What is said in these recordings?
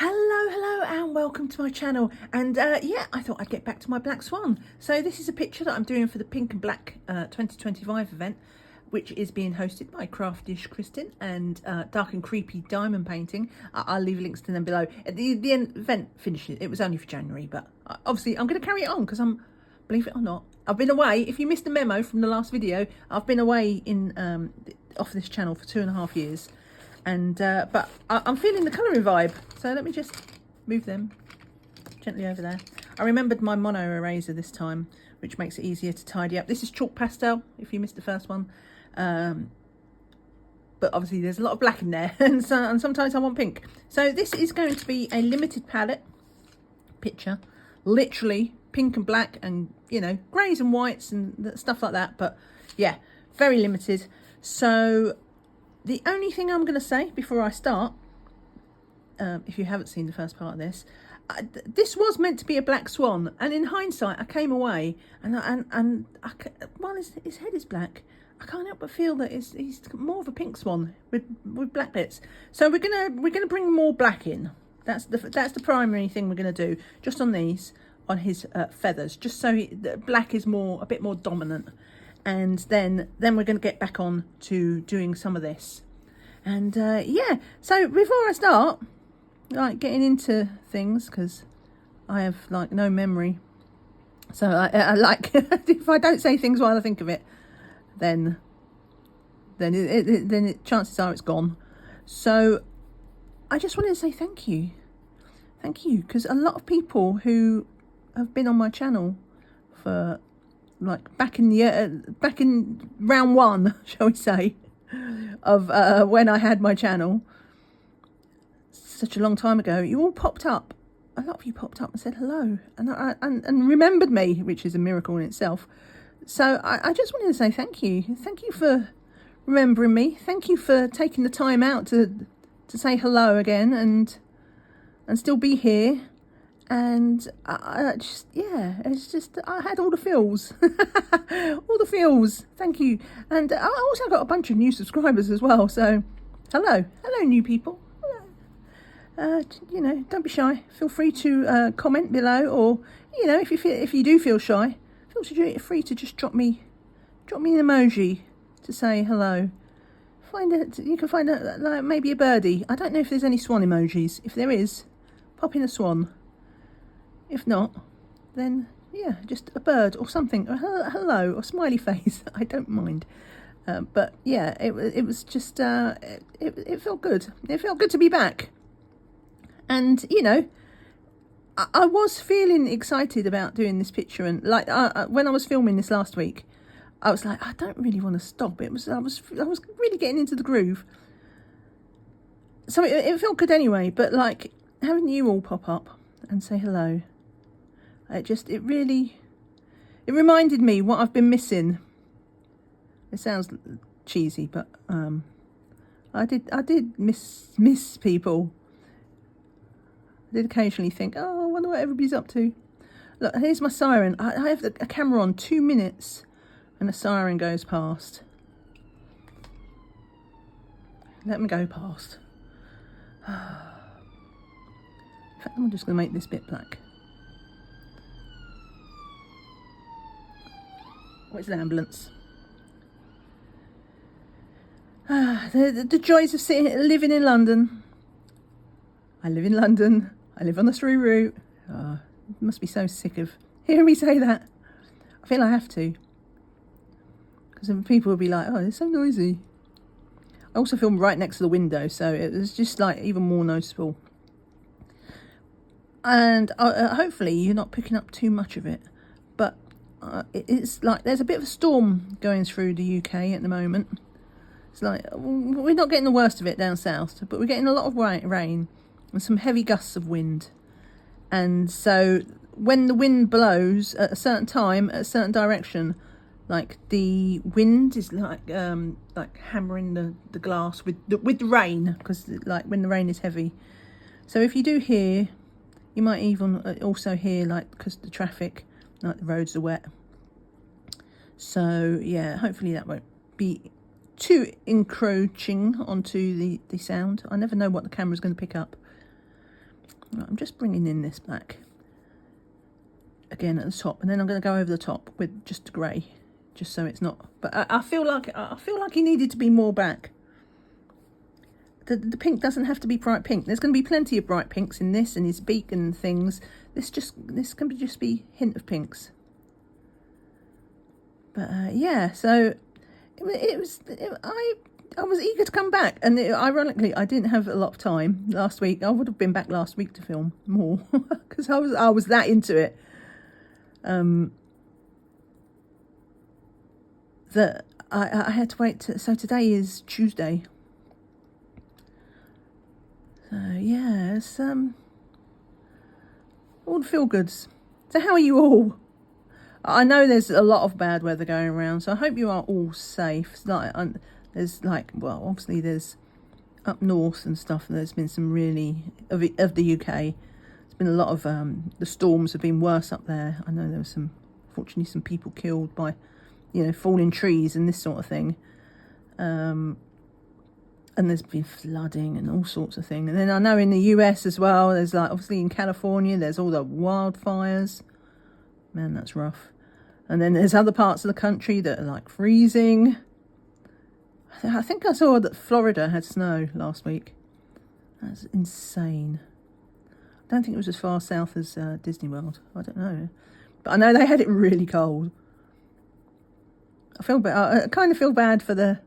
Hello and welcome to my channel. And yeah, I thought I'd get back to my black swan. So this is a picture that I'm doing for the Pink and Black 2025 event, which is being hosted by ishKristyn and Dark and Creepy Diamond Painting. I'll leave links to them below. The event finishes, it was only for January, but obviously I'm going to carry it on because believe it or not, I've been away. If you missed the memo from the last video, I've been away off this channel for 2.5 years. And but I'm feeling the colouring vibe, so let me just move them gently over there. I remembered my mono eraser this time, which makes it easier to tidy up. This is chalk pastel if you missed the first one, but obviously there's a lot of black in there, and sometimes I want pink. So this is going to be a limited palette picture, literally pink and black and, you know, greys and whites and stuff like that, but yeah, very limited. So the only thing I'm going to say before I start, if you haven't seen the first part of this, this was meant to be a black swan, and in hindsight, I came away and while his head is black, I can't help but feel that he's more of a pink swan with black bits. So we're gonna bring more black in. That's the primary thing we're gonna do, just on his feathers, just so the black is a bit more dominant. And then we're going to get back on to doing some of this. And yeah, so before I start like getting into things, because I have like no memory, so I like if I don't say things while I think of it, then chances are it's gone. So I just wanted to say thank you, because a lot of people who have been on my channel for like back in round one, shall we say, of when I had my channel such a long time ago, you all popped up. A lot of you popped up and said hello and remembered me, which is a miracle in itself. So I just wanted to say thank you for remembering me. Thank you for taking the time out to say hello again and still be here. And I just, yeah, it's just, I had all the feels. All the feels. Thank you. And I also got a bunch of new subscribers as well. So hello new people. You know, don't be shy. Feel free to comment below, or, you know, if you do feel shy, feel free to just drop me an emoji to say hello. You can find out like maybe a birdie. I don't know if there's any swan emojis. If there is, pop in a swan. If not, then yeah, just a bird or something, or hello, or smiley face. I don't mind. But yeah, it was just it felt good. It felt good to be back. And you know, I was feeling excited about doing this picture, and like when I was filming this last week, I was like, I don't really want to stop. I was really getting into the groove. So it felt good anyway. But like having you all pop up and say hello, it reminded me what I've been missing. It sounds cheesy, but I did miss people. I did occasionally think, oh, I wonder what everybody's up to. Look, here's my siren. I have a camera on 2 minutes and a siren goes past. Let me go past. In fact, I'm just going to make this bit black. Oh, it's an ambulance. The joys of living in London. I live in London. I live on the through route. Oh, must be so sick of hearing me say that. I feel I have to. Because then people will be like, oh, it's so noisy. I also film right next to the window, so it was just like even more noticeable. And hopefully you're not picking up too much of it. But it's like there's a bit of a storm going through the UK at the moment. It's like we're not getting the worst of it down south, but we're getting a lot of rain and some heavy gusts of wind. And so when the wind blows at a certain time, at a certain direction, like the wind is like hammering the glass with the rain, because like when the rain is heavy. So if you do hear, you might even also hear, like, because the traffic, like the roads are wet. So yeah, hopefully that won't be too encroaching onto the sound. I never know what the camera's going to pick up. Right, I'm just bringing in this black again at the top, and then I'm going to go over the top with just grey, just so it's not. But I feel like he needed to be more black. The pink doesn't have to be bright pink. There's going to be plenty of bright pinks in this and his beak and things. This can just be hint of pinks. But yeah, so I was eager to come back, and ironically, I didn't have a lot of time last week. I would have been back last week to film more because I was that into it. That I had to wait. So today is Tuesday. So yeah, it's all the feel goods. So how are you all? I know there's a lot of bad weather going around, so I hope you are all safe. It's well, obviously there's up north and stuff. There's been some really of the UK. There's been a lot of the storms have been worse up there. I know there was fortunately some people killed by, falling trees and this sort of thing. And there's been flooding and all sorts of things. And then I know in the US as well, there's obviously in California, there's all the wildfires. Man, that's rough. And then there's other parts of the country that are freezing. I think I saw that Florida had snow last week. That's insane. I don't think it was as far south as Disney World. I don't know. But I know they had it really cold. I kind of feel bad for the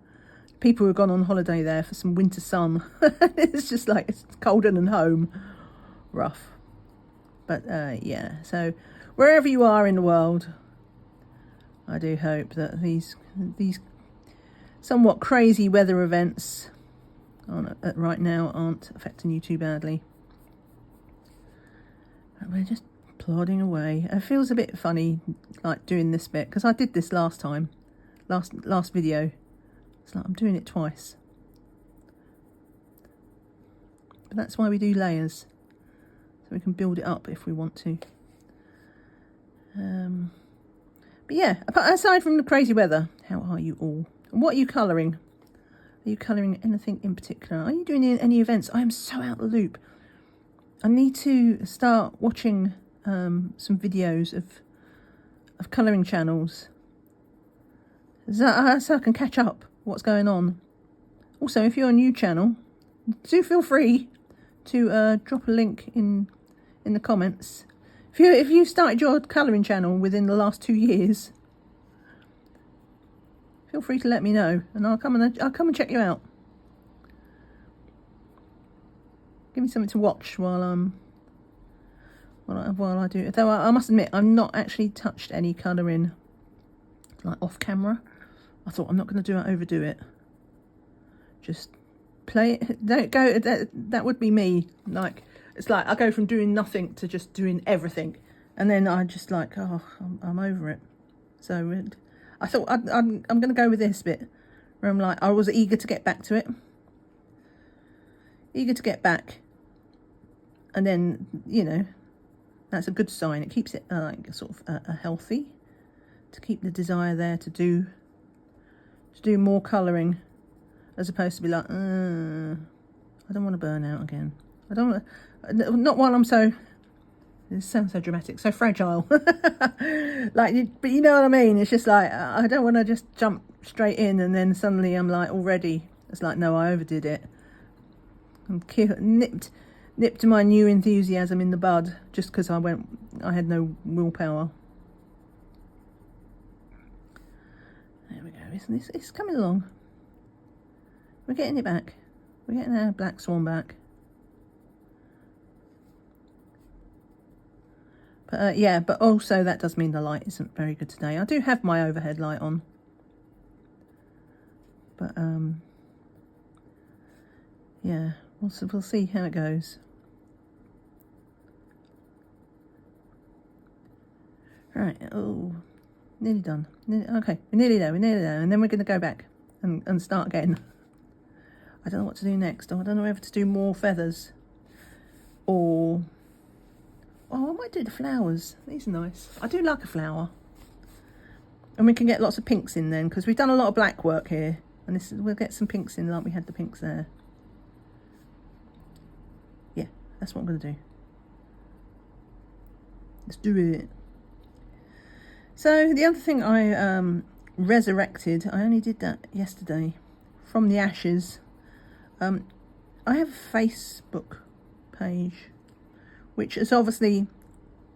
people who have gone on holiday there for some winter sun. It's just it's colder than home. Rough. But yeah, so wherever you are in the world, I do hope that these somewhat crazy weather events right now aren't affecting you too badly. And we're just plodding away. It feels a bit funny doing this bit because I did this last time, last video. It's I'm doing it twice. But that's why we do layers, so we can build it up if we want to. But yeah, aside from the crazy weather, how are you all? And what are you colouring? Are you colouring anything in particular? Are you doing any events? I am so out of the loop. I need to start watching some videos of colouring channels so I can catch up what's going on. Also, if you're a new channel, do feel free to drop a link in the comments. If you started your colouring channel within the last 2 years, feel free to let me know, and I'll come and check you out. Give me something to watch while I do it. Though I must admit, I've not actually touched any colouring off camera. I thought I'm not going to overdo it. Just play it. Don't go. That would be me. It's I go from doing nothing to just doing everything, and then I just I'm over it. So I thought I'm going to go with this bit where I'm I was eager to get back to it. Eager to get back, and then that's a good sign. It keeps it healthy, to keep the desire there to do more colouring, as opposed to be I don't want to burn out again. I don't want to, not while I'm so, it sounds so dramatic, so fragile. But you know what I mean? It's just I don't want to just jump straight in and then suddenly I'm already, it's no, I overdid it. I'm nipped my new enthusiasm in the bud just because I had no willpower. There we go. It's coming along. We're getting it back. We're getting our black swan back. But yeah, but also that does mean the light isn't very good today. I do have my overhead light on. But yeah, we'll see how it goes. Right, oh, nearly done. Okay, we're nearly there, and then we're going to go back and start again. I don't know what to do next. I don't know whether to do more feathers or... Oh, I might do the flowers. These are nice. I do like a flower. And we can get lots of pinks in then, because we've done a lot of black work here. And we'll get some pinks in like we had the pinks there. Yeah, that's what I'm going to do. Let's do it. So the other thing I resurrected, I only did that yesterday, from the ashes. I have a Facebook page, which has obviously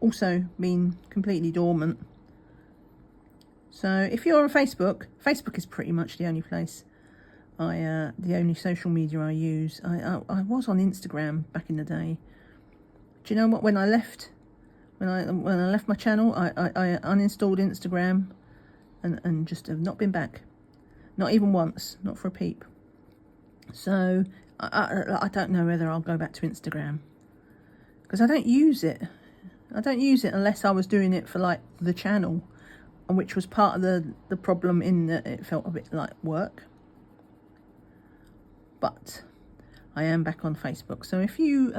also been completely dormant. So if you're on Facebook, Facebook is pretty much the only place the only social media I use. I was on Instagram back in the day. Do you know what? When I left my channel, I uninstalled Instagram and just have not been back, not even once, not for a peep. So I don't know whether I'll go back to Instagram, because I don't use it. I don't use it unless I was doing it for like the channel, which was part of the problem, in that it felt a bit like work. But I am back on Facebook. So if you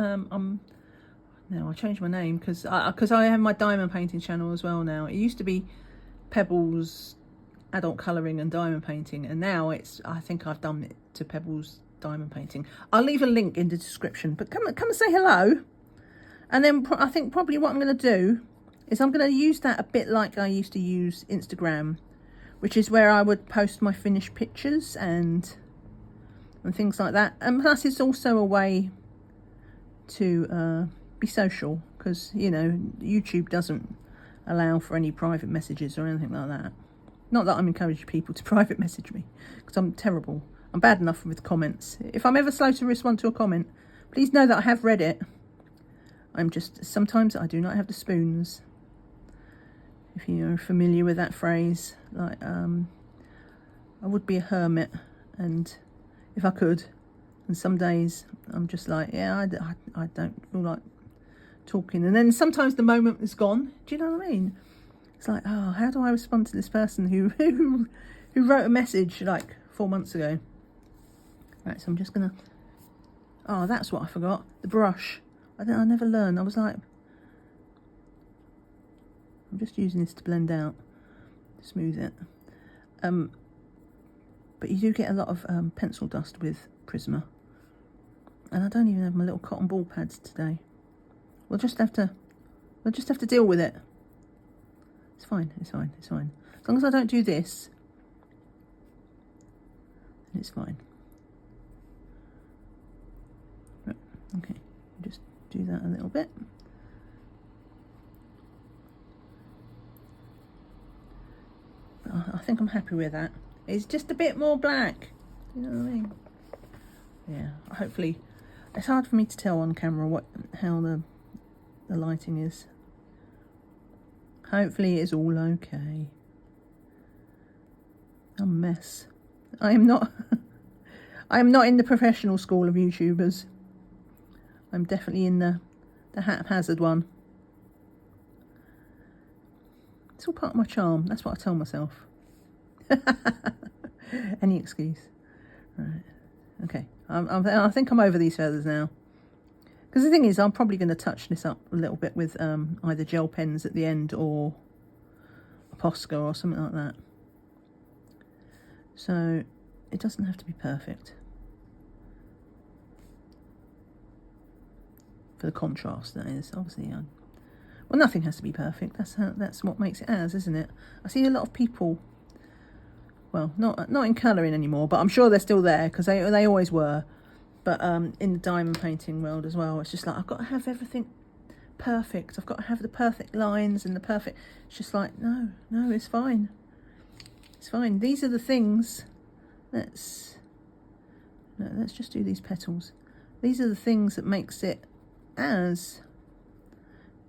now I changed my name because I have my diamond painting channel as well now. It used to be Pebblez adult colouring and diamond painting, and now I think I've done it to Pebblez diamond painting. I'll leave a link in the description, but come and say hello. And then I think probably what I'm going to do is I'm going to use that a bit like I used to use Instagram, which is where I would post my finished pictures and things like that. And plus it's also a way to be social, because, you know, YouTube doesn't allow for any private messages or anything like that. Not that I'm encouraging people to private message me, because I'm terrible. I'm bad enough with comments. If I'm ever slow to respond to a comment, please know that I have read it. Sometimes I do not have the spoons. If you're familiar with that phrase, like, I would be a hermit, and if I could, and some days I'm just like, yeah, I don't feel like talking. And then sometimes the moment is gone. Do you know what I mean? It's like, oh, how do I respond to this person who wrote a message like 4 months ago? Right, so I'm just gonna, oh, that's what I forgot, the brush. I never learned. I was like, I'm just using this to blend out, smooth it. But you do get a lot of pencil dust with Prisma. And I don't even have my little cotton ball pads today. We'll just have to deal with it. It's fine, it's fine, it's fine. As long as I don't do this, then it's fine. Right, okay, just do that a little bit. I think I'm happy with that. It's just a bit more black. You know what I mean? Yeah, hopefully. It's hard for me to tell on camera how the lighting is. Hopefully it's all okay. I'm a mess. I am not in the professional school of YouTubers. I'm definitely in the haphazard one. It's all part of my charm. That's what I tell myself. Any excuse. Right. Okay. I think I'm over these feathers now. Because the thing is, I'm probably going to touch this up a little bit with either gel pens at the end or a Posca or something like that. So it doesn't have to be perfect. For the contrast, that is. Obviously, well, nothing has to be perfect. That's what makes it as, isn't it? I see a lot of people, well, not in colouring anymore, but I'm sure they're still there, because they always were. But in the diamond painting world as well, it's just like, I've got to have everything perfect. I've got to have the perfect lines and the perfect... It's just like, no, it's fine. It's fine. These are the things. Let's just do these petals. These are the things that makes it as...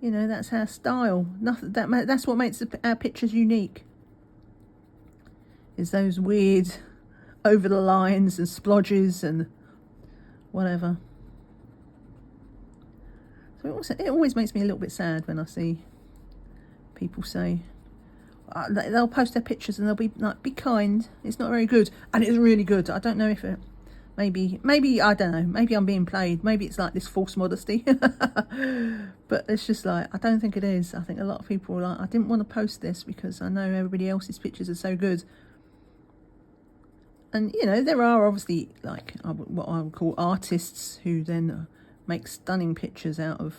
You know, that's our style. That's what makes our pictures unique. Is those weird over the lines and splodges and whatever. So it always makes me a little bit sad when I see people say, they'll post their pictures and they'll be like, be kind, it's not very good, and it's really good. I don't know if it, maybe I don't know, maybe I'm being played, maybe it's like this false modesty. But it's just like, I don't think it is. I think a lot of people are like, I didn't want to post this because I know everybody else's pictures are so good. And, you know, there are obviously, like, what I would call artists who then make stunning pictures out of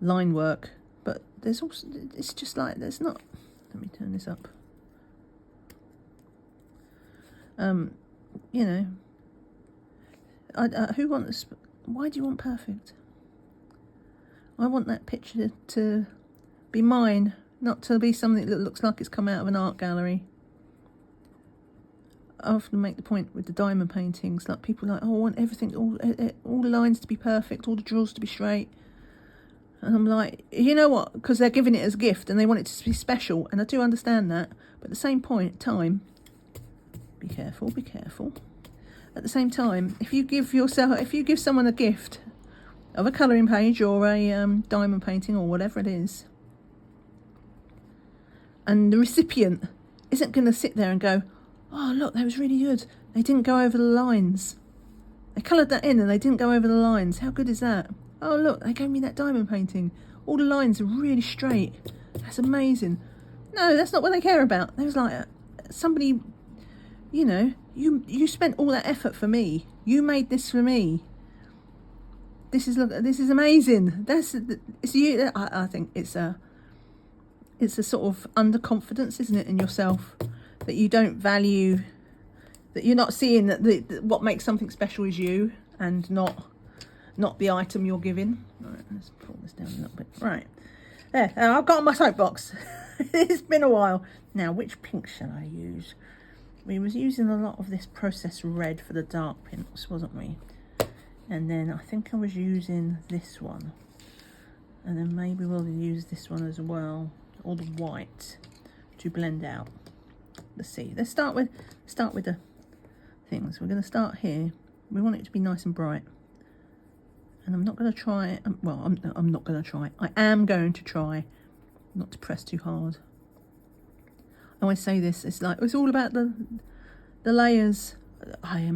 line work, but there's also, it's just like, there's not, let me turn this up. You know, who wants, why do you want perfect? I want that picture to be mine, not to be something that looks like it's come out of an art gallery. I often make the point with the diamond paintings, like people are like, oh, I want everything, all the lines to be perfect, all the drawers to be straight. And I'm like, you know what, because they're giving it as a gift and they want it to be special, and I do understand that, but at the same time, be careful, be careful. At the same time, if you give someone a gift of a colouring page or a diamond painting or whatever it is, and the recipient isn't going to sit there and go, oh look, that was really good, they didn't go over the lines, they coloured that in and they didn't go over the lines, how good is that? Oh look, they gave me that diamond painting, all the lines are really straight, that's amazing. No, that's not what they care about. They was like, somebody, you know, you spent all that effort for me, you made this for me, this is amazing, it's you. I think it's a sort of underconfidence, isn't it, in yourself, that you don't value, that you're not seeing that what makes something special is you and not the item you're giving. Right, let's pull this down a little bit. Right, there, I've got on my soapbox. It's been a while. Now, which pink shall I use? We was using a lot of this processed red for the dark pinks, wasn't we? And then I think I was using this one. And then maybe we'll use this one as well, or the white, to blend out. Let's see. Let's start with the things. We're going to start here. We want it to be nice and bright. And I'm not going to try. Well, I'm not going to try. I am going to try not to press too hard. I always say this. It's like it's all about the layers. I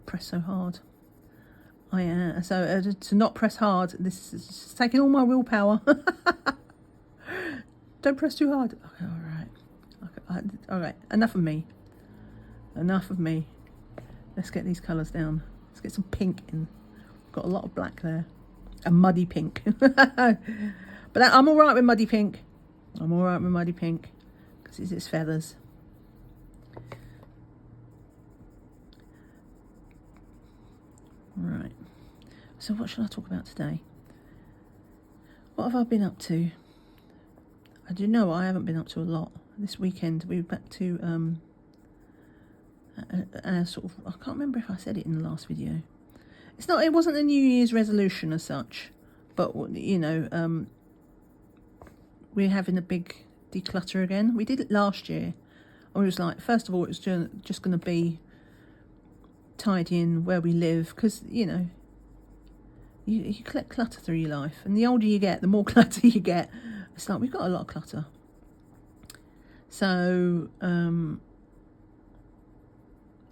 press so hard. I am to not press hard. This is just taking all my willpower. Don't press too hard. Okay, all right. All right. Enough of me. Enough of me. Let's get these colours down. Let's get some pink in. Got a lot of black there. A muddy pink. But I'm all right with muddy pink. I'm all right with muddy pink because it's its feathers. Right. So what shall I talk about today? What have I been up to? I do know I haven't been up to a lot. This weekend we were back to sort of, I can't remember if I said it in the last video. It wasn't a New Year's resolution as such, but you know, we're having a big declutter again. We did it last year. I was like, first of all, it was just going to be tidying where we live, because you know, you collect clutter through your life, and the older you get, the more clutter you get. It's like we've got a lot of clutter. So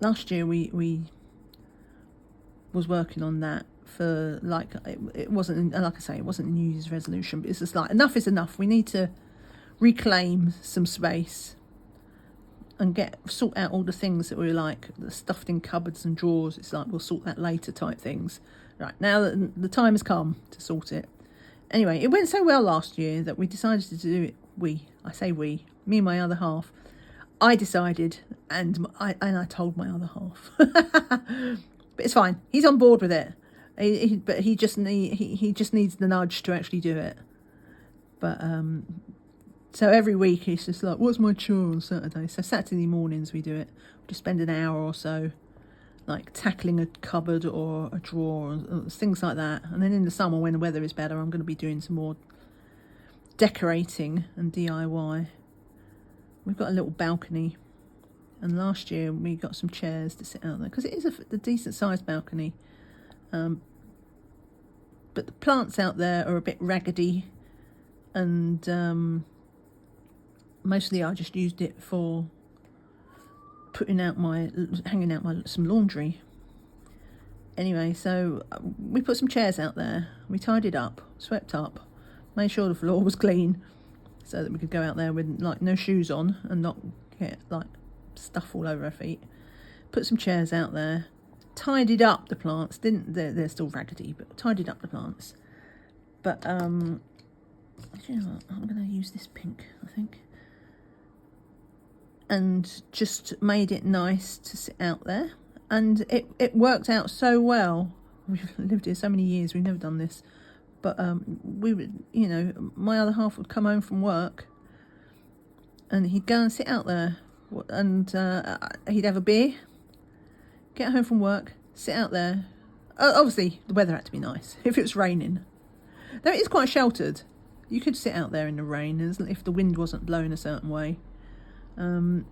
last year we was working on that for like, it wasn't, like I say, it wasn't a New Year's resolution, but it's just like, enough is enough. We need to reclaim some space and sort out all the things that we like, stuffed in cupboards and drawers. It's like, we'll sort that later type things. Right, now that the time has come to sort it. Anyway, it went so well last year that we decided to do it. I say we, me and my other half. I decided, and I told my other half. But it's fine. He's on board with it. But he just needs the nudge to actually do it. But so every week he's just like, what's my chore on Saturday? So Saturday mornings we do it. We just spend an hour or so like tackling a cupboard or a drawer or things like that. And then in the summer, when the weather is better, I'm going to be doing some more decorating and DIY. We've got a little balcony, and last year we got some chairs to sit out there because it is a decent sized balcony. But the plants out there are a bit raggedy, and mostly I just used it for hanging out some laundry. Anyway, so we put some chairs out there, we tidied up, swept up, made sure the floor was clean so that we could go out there with like no shoes on and not get like stuff all over our feet. Put some chairs out there, tidied up the plants. They're still raggedy, but tidied up the plants. But you know what? I'm going to use this pink, I think, and just made it nice to sit out there. And it worked out so well. We've lived here so many years, we've never done this. But we would, you know, my other half would come home from work and he'd go and sit out there, and he'd have a beer, get home from work, sit out there. Obviously, the weather had to be nice. If it was raining, though it is quite sheltered, you could sit out there in the rain if the wind wasn't blowing a certain way, and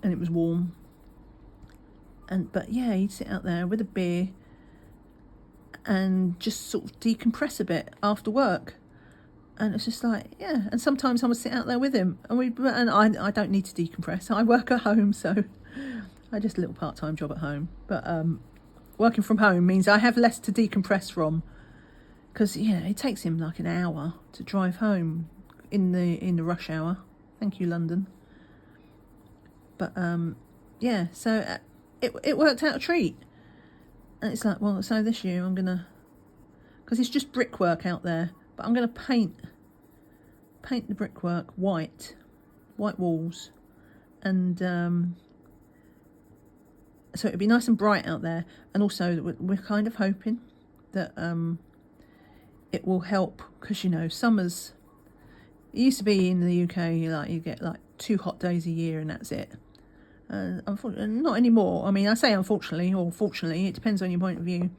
it was warm. But yeah, he'd sit out there with a beer and just sort of decompress a bit after work. And it's just like, yeah. And sometimes I would sit out there with him, and I don't need to decompress. I work at home, so I just a little part-time job at home. But working from home means I have less to decompress from, because yeah, it takes him like an hour to drive home in the rush hour. Thank you, London. But yeah, so it worked out a treat. And it's like, well, so this year I'm gonna, because it's just brickwork out there, but I'm gonna paint the brickwork white walls, and so it'd be nice and bright out there. And also we're kind of hoping that it will help, because you know, summers, it used to be in the UK like you get like 2 hot days a year and that's it. Unfortunately, not anymore. I mean, I say unfortunately or fortunately, it depends on your point of view.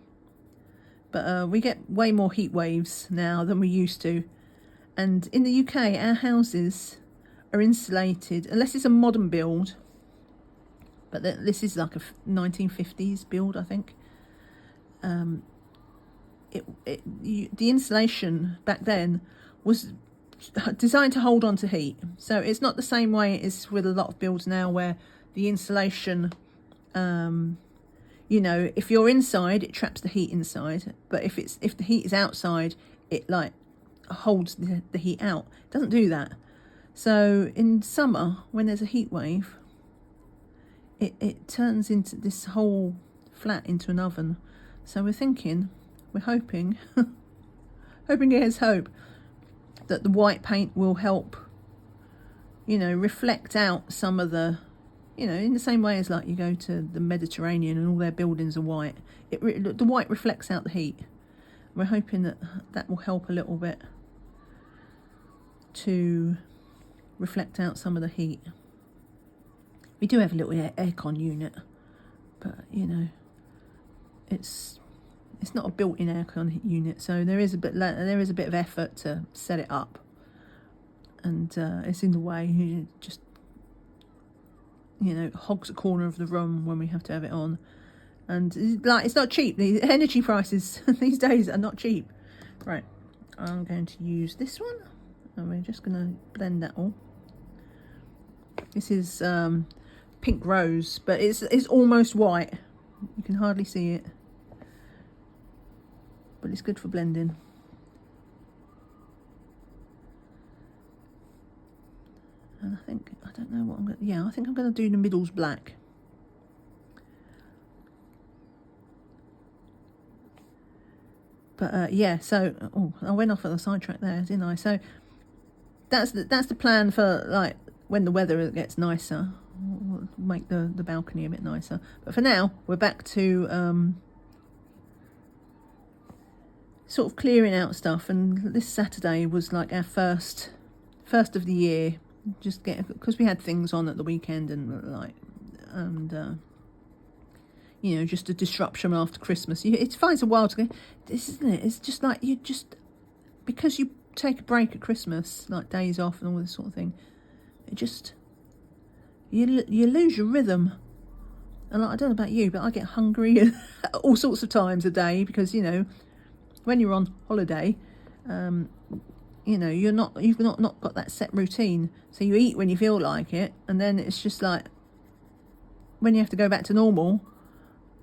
But we get way more heat waves now than we used to. And in the UK, our houses are insulated, unless it's a modern build. But this is like a 1950s build, I think. The insulation back then was designed to hold on to heat. So it's not the same way as with a lot of builds now, where the insulation, you know, if you're inside, it traps the heat inside. But if the heat is outside, it like holds the heat out. It doesn't do that. So in summer, when there's a heat wave, it turns into this whole flat into an oven. So we're hoping, hoping against hope, that the white paint will help, you know, reflect out some of the, you know, in the same way as like you go to the Mediterranean and all their buildings are white. The white reflects out the heat. We're hoping that will help a little bit to reflect out some of the heat. We do have a little aircon unit, but you know, it's not a built-in aircon unit, so there is a bit of effort to set it up, and it's in the way. You just, you know, hogs a corner of the room when we have to have it on, and like, it's not cheap. The energy prices these days are not cheap. Right, I'm going to use this one, and we're just going to blend that all. This is pink rose, but it's almost white. You can hardly see it, but it's good for blending. And I don't know what I'm going to, yeah, I think I'm going to do the middles black. But yeah, so I went off at the sidetrack there, didn't I? So that's the plan for like when the weather gets nicer. We'll make the balcony a bit nicer. But for now, we're back to sort of clearing out stuff. And this Saturday was like our first of the year. Just because we had things on at the weekend and you know, just a disruption after Christmas. It finds a while to go. This, isn't it? It's just like because you take a break at Christmas, like days off and all this sort of thing. It just, you lose your rhythm. And like, I don't know about you, but I get hungry at all sorts of times a day, because you know, when you're on holiday, you know, you've not got that set routine. So you eat when you feel like it, and then it's just like when you have to go back to normal,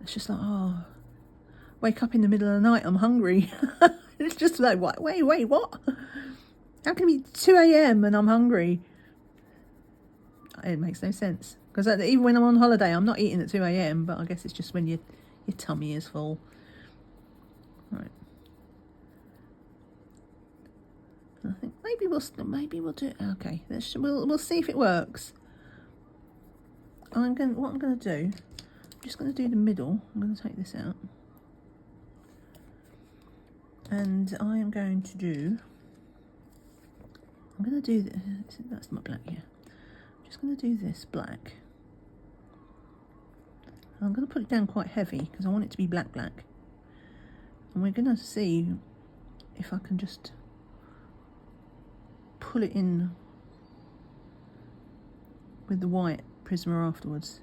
it's just like, oh, wake up in the middle of the night, I'm hungry. It's just like, what? Wait, what? How can it be 2 a.m. and I'm hungry? It makes no sense. Because even when I'm on holiday, I'm not eating at 2 a.m. But I guess it's just when your tummy is full. Right. I think maybe we'll do it. Okay, we'll see if it works. What I'm gonna do, I'm just gonna do the middle. I'm gonna take this out, and I am going to do. I'm gonna do this. That's my black here. I'm just gonna do this black. I'm going to put it down quite heavy because I want it to be black. And we're going to see if I can just pull it in with the white Prisma afterwards.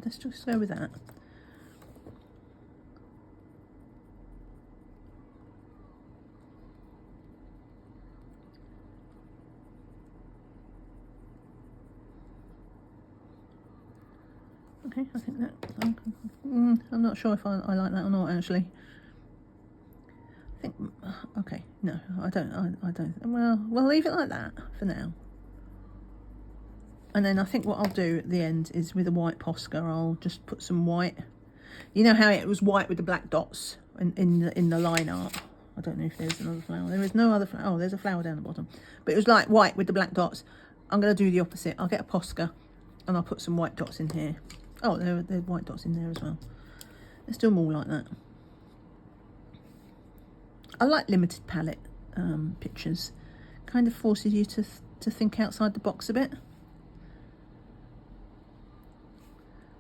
Let's just go with that. Okay, I think that, I'm not sure if I like that or not, actually. I think, okay, no, I don't, well, we'll leave it like that for now. And then I think what I'll do at the end is with a white Posca, I'll just put some white. You know how it was white with the black dots in the line art? I don't know if there's another flower. There is no other flower. Oh, there's a flower down the bottom. But it was like white with the black dots. I'm going to do the opposite. I'll get a Posca and I'll put some white dots in here. Oh, there are white dots in there as well. Let's do them all like that. I like limited palette pictures. Kind of forces you to think outside the box a bit.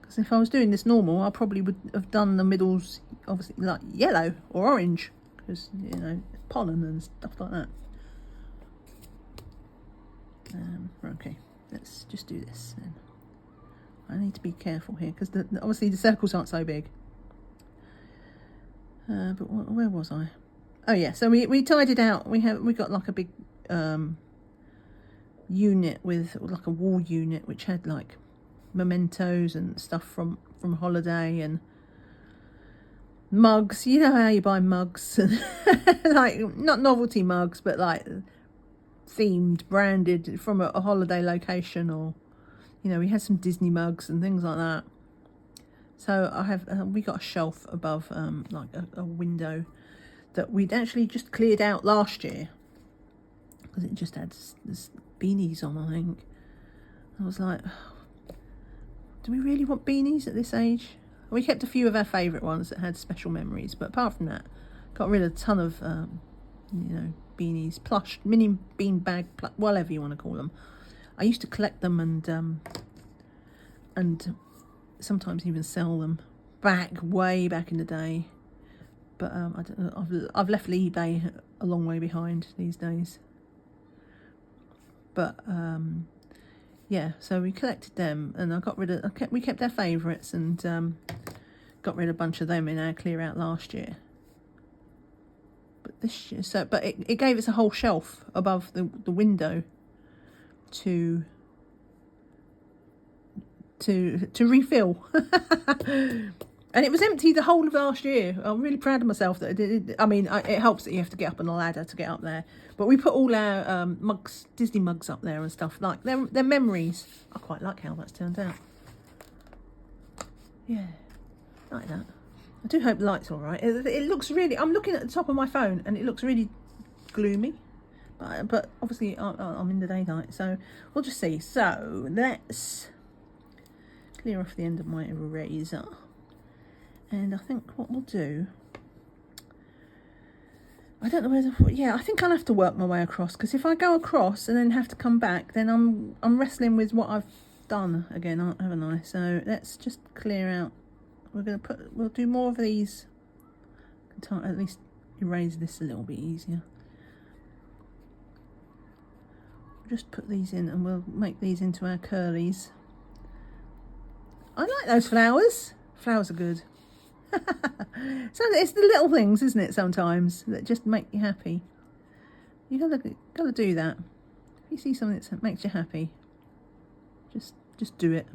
Because if I was doing this normal, I probably would have done the middles, obviously, like yellow or orange. Because, you know, pollen and stuff like that. Okay, let's just do this then. I need to be careful here because obviously the circles aren't so big. But where was I? Oh yeah, so we tied it out. We got like a big unit with like a wall unit which had like mementos and stuff from holiday and mugs. You know how you buy mugs, like not novelty mugs, but like themed, branded from a holiday location, or you know, we had some Disney mugs and things like that. So I have we got a shelf above like a window that we'd actually just cleared out last year because it just had this beanies on, I think. I was like, do we really want beanies at this age? We kept a few of our favourite ones that had special memories, but apart from that, got rid of a ton of you know, beanies, plush, mini bean bag, whatever you want to call them. I used to collect them and sometimes even sell them way back in the day. But I don't know, I've left eBay a long way behind these days. But yeah, so we collected them, and we kept our favourites and got rid of a bunch of them in our clear out last year. But this year, but it gave us a whole shelf above the window to refill. And it was empty the whole of last year. I'm really proud of myself that I did it. I mean, it helps that you have to get up on a ladder to get up there. But we put all our mugs, Disney mugs up there and stuff. Like, they're memories. I quite like how that's turned out. Yeah, like that. I do hope the light's all right. It looks really... I'm looking at the top of my phone and it looks really gloomy. But obviously I'm in the daylight, so we'll just see. So let's clear off the end of my eraser. And I think what we'll do, I don't know whether, yeah, I think I'll have to work my way across, because if I go across and then have to come back, then I'm wrestling with what I've done again, haven't I? So let's just clear out. We'll do more of these. At least erase this a little bit easier. We'll just put these in and we'll make these into our curlies. I like those flowers. Flowers are good. So it's the little things, isn't it, sometimes, that just make you happy. You gotta do that. If you see something that makes you happy, just do it.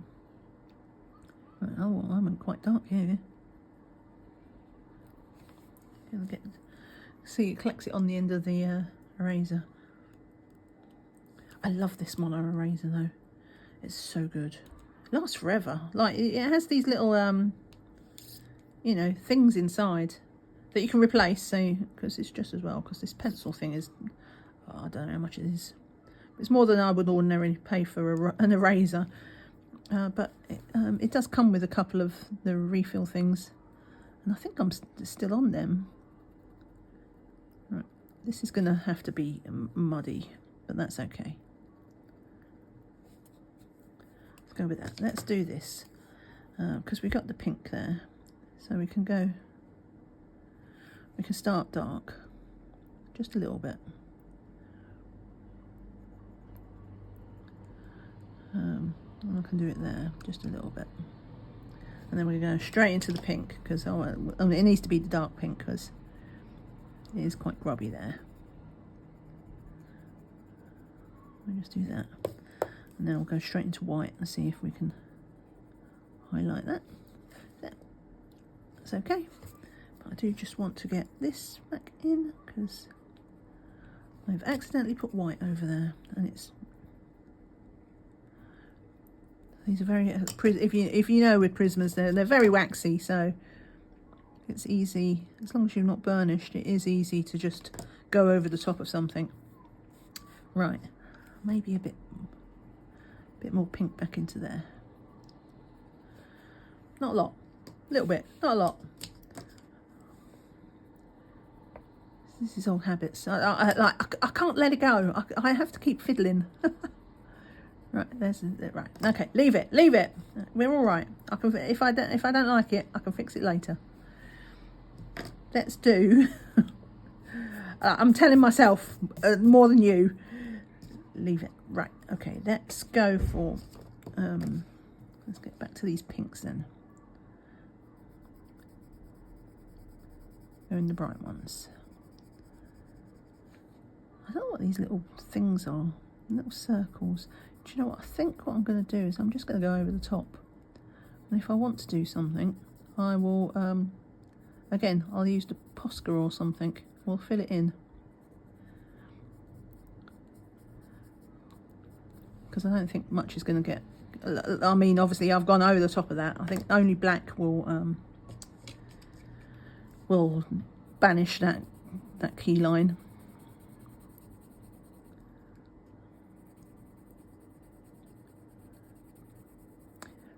Oh, I'm quite dark here. See, it collects it on the end of the eraser. I love this mono eraser though. It's so good. It lasts forever. Like, it has these little you know, things inside. that you can replace, so, because it's just as well, because this pencil thing is, oh, I don't know how much it is. It's more than I would ordinarily pay for an eraser. But it does come with a couple of the refill things. And I think I'm still on them. Right. This is going to have to be muddy, but that's okay. Let's go with that. Let's do this. Because we got the pink there. So we can go, we can start dark. Just a little bit. I can do it there, just a little bit. And then we're going to go straight into the pink, because it needs to be the dark pink, because it is quite grubby there. We'll just do that. And then we'll go straight into white and see if we can highlight that. There. That's okay. But I do just want to get this back in, because I've accidentally put white over there, and it's... These are very, if you know with Prismas, they're very waxy, so it's easy, as long as you're not burnished, it is easy to just go over the top of something. Right, maybe a bit more pink back into there. Not a lot, a little bit, not a lot. This is old habits. I can't let it go. I have to keep fiddling. Right, there's it. Right, okay, leave it. We're all right. I can, if I don't like it, I can fix it later. Let's do. I'm telling myself more than you. Leave it. Right, okay. Let's go for. Let's get back to these pinks then. Go in the bright ones. I don't know what these little things are. Little circles. Do you know what? I think what I'm going to do is I'm just going to go over the top. And if I want to do something, I will, again, I'll use the Posca or something. We'll fill it in. Because I don't think much is going to get... I mean, obviously, I've gone over the top of that. I think only black will banish that key line.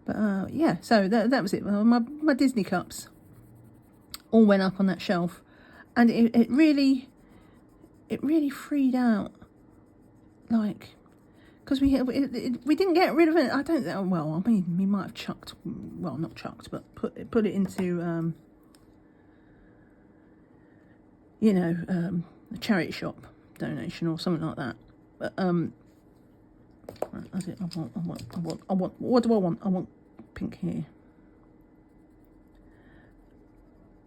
But yeah, so that was it. My Disney cups all went up on that shelf, and it really freed out, like, because we didn't get rid of it. I don't know. Well, I mean, we might have chucked, well, not chucked, but put it into you know, a charity shop donation or something like that. But that's it. I want. What do I want? I want pink here.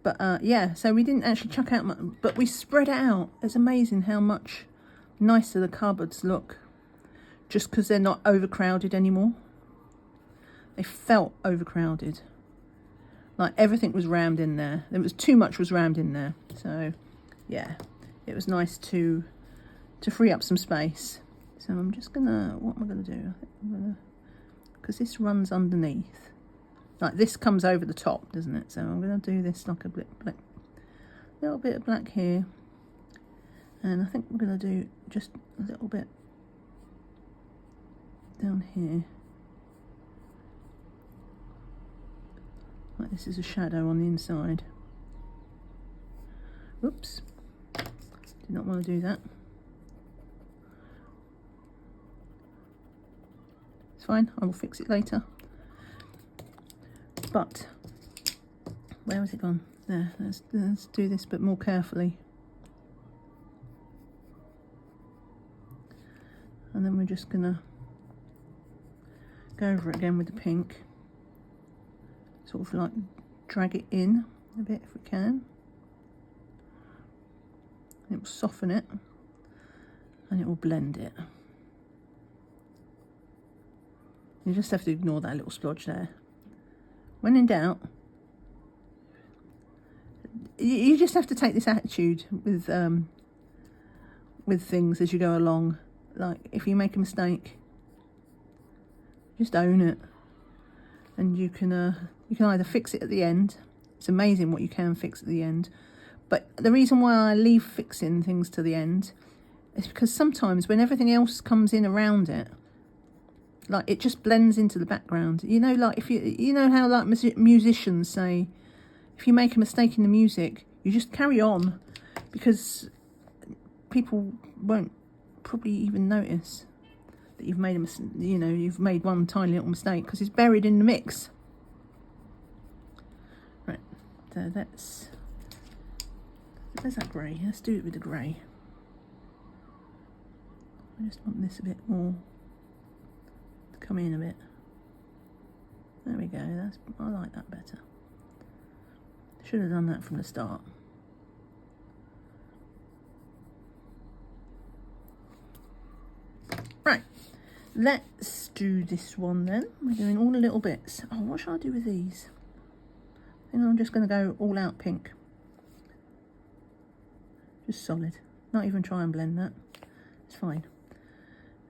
But yeah, so we didn't actually chuck out much, but we spread it out. It's amazing how much nicer the cupboards look, just because they're not overcrowded anymore. They felt overcrowded, like everything was rammed in there. There was too much was rammed in there. So yeah, it was nice to free up some space. So I'm just gonna, what am I gonna do? I think I'm gonna, because this runs underneath, like this comes over the top, doesn't it? So I'm gonna do this like a bit black, little bit of black here, and I think I'm gonna do just a little bit down here, like this is a shadow on the inside. Oops, did not want to do that. It's fine, I will fix it later. But where has it gone? There, let's do this but more carefully. And then we're just gonna go over it again with the pink. Sort of like drag it in a bit if we can. It will soften it and it will blend it. You just have to ignore that little splodge there. When in doubt, you just have to take this attitude with things as you go along. Like, if you make a mistake, just own it, and you can either fix it at the end. It's amazing what you can fix at the end, But the reason why I leave fixing things to the end is because sometimes when everything else comes in around it, like it just blends into the background. You know, like if you know how like musicians say, if you make a mistake in the music, you just carry on, because people won't probably even notice that you've made you've made one tiny little mistake because it's buried in the mix. Right, so there's that grey. Let's do it with the grey. I just want this a bit more to come in a bit. There we go. I like that better. Should have done that from the start. Right, let's do this one then. We're doing all the little bits. Oh, what shall I do with these? I think I'm just going to go all out pink. Just solid. Not even try and blend that. It's fine.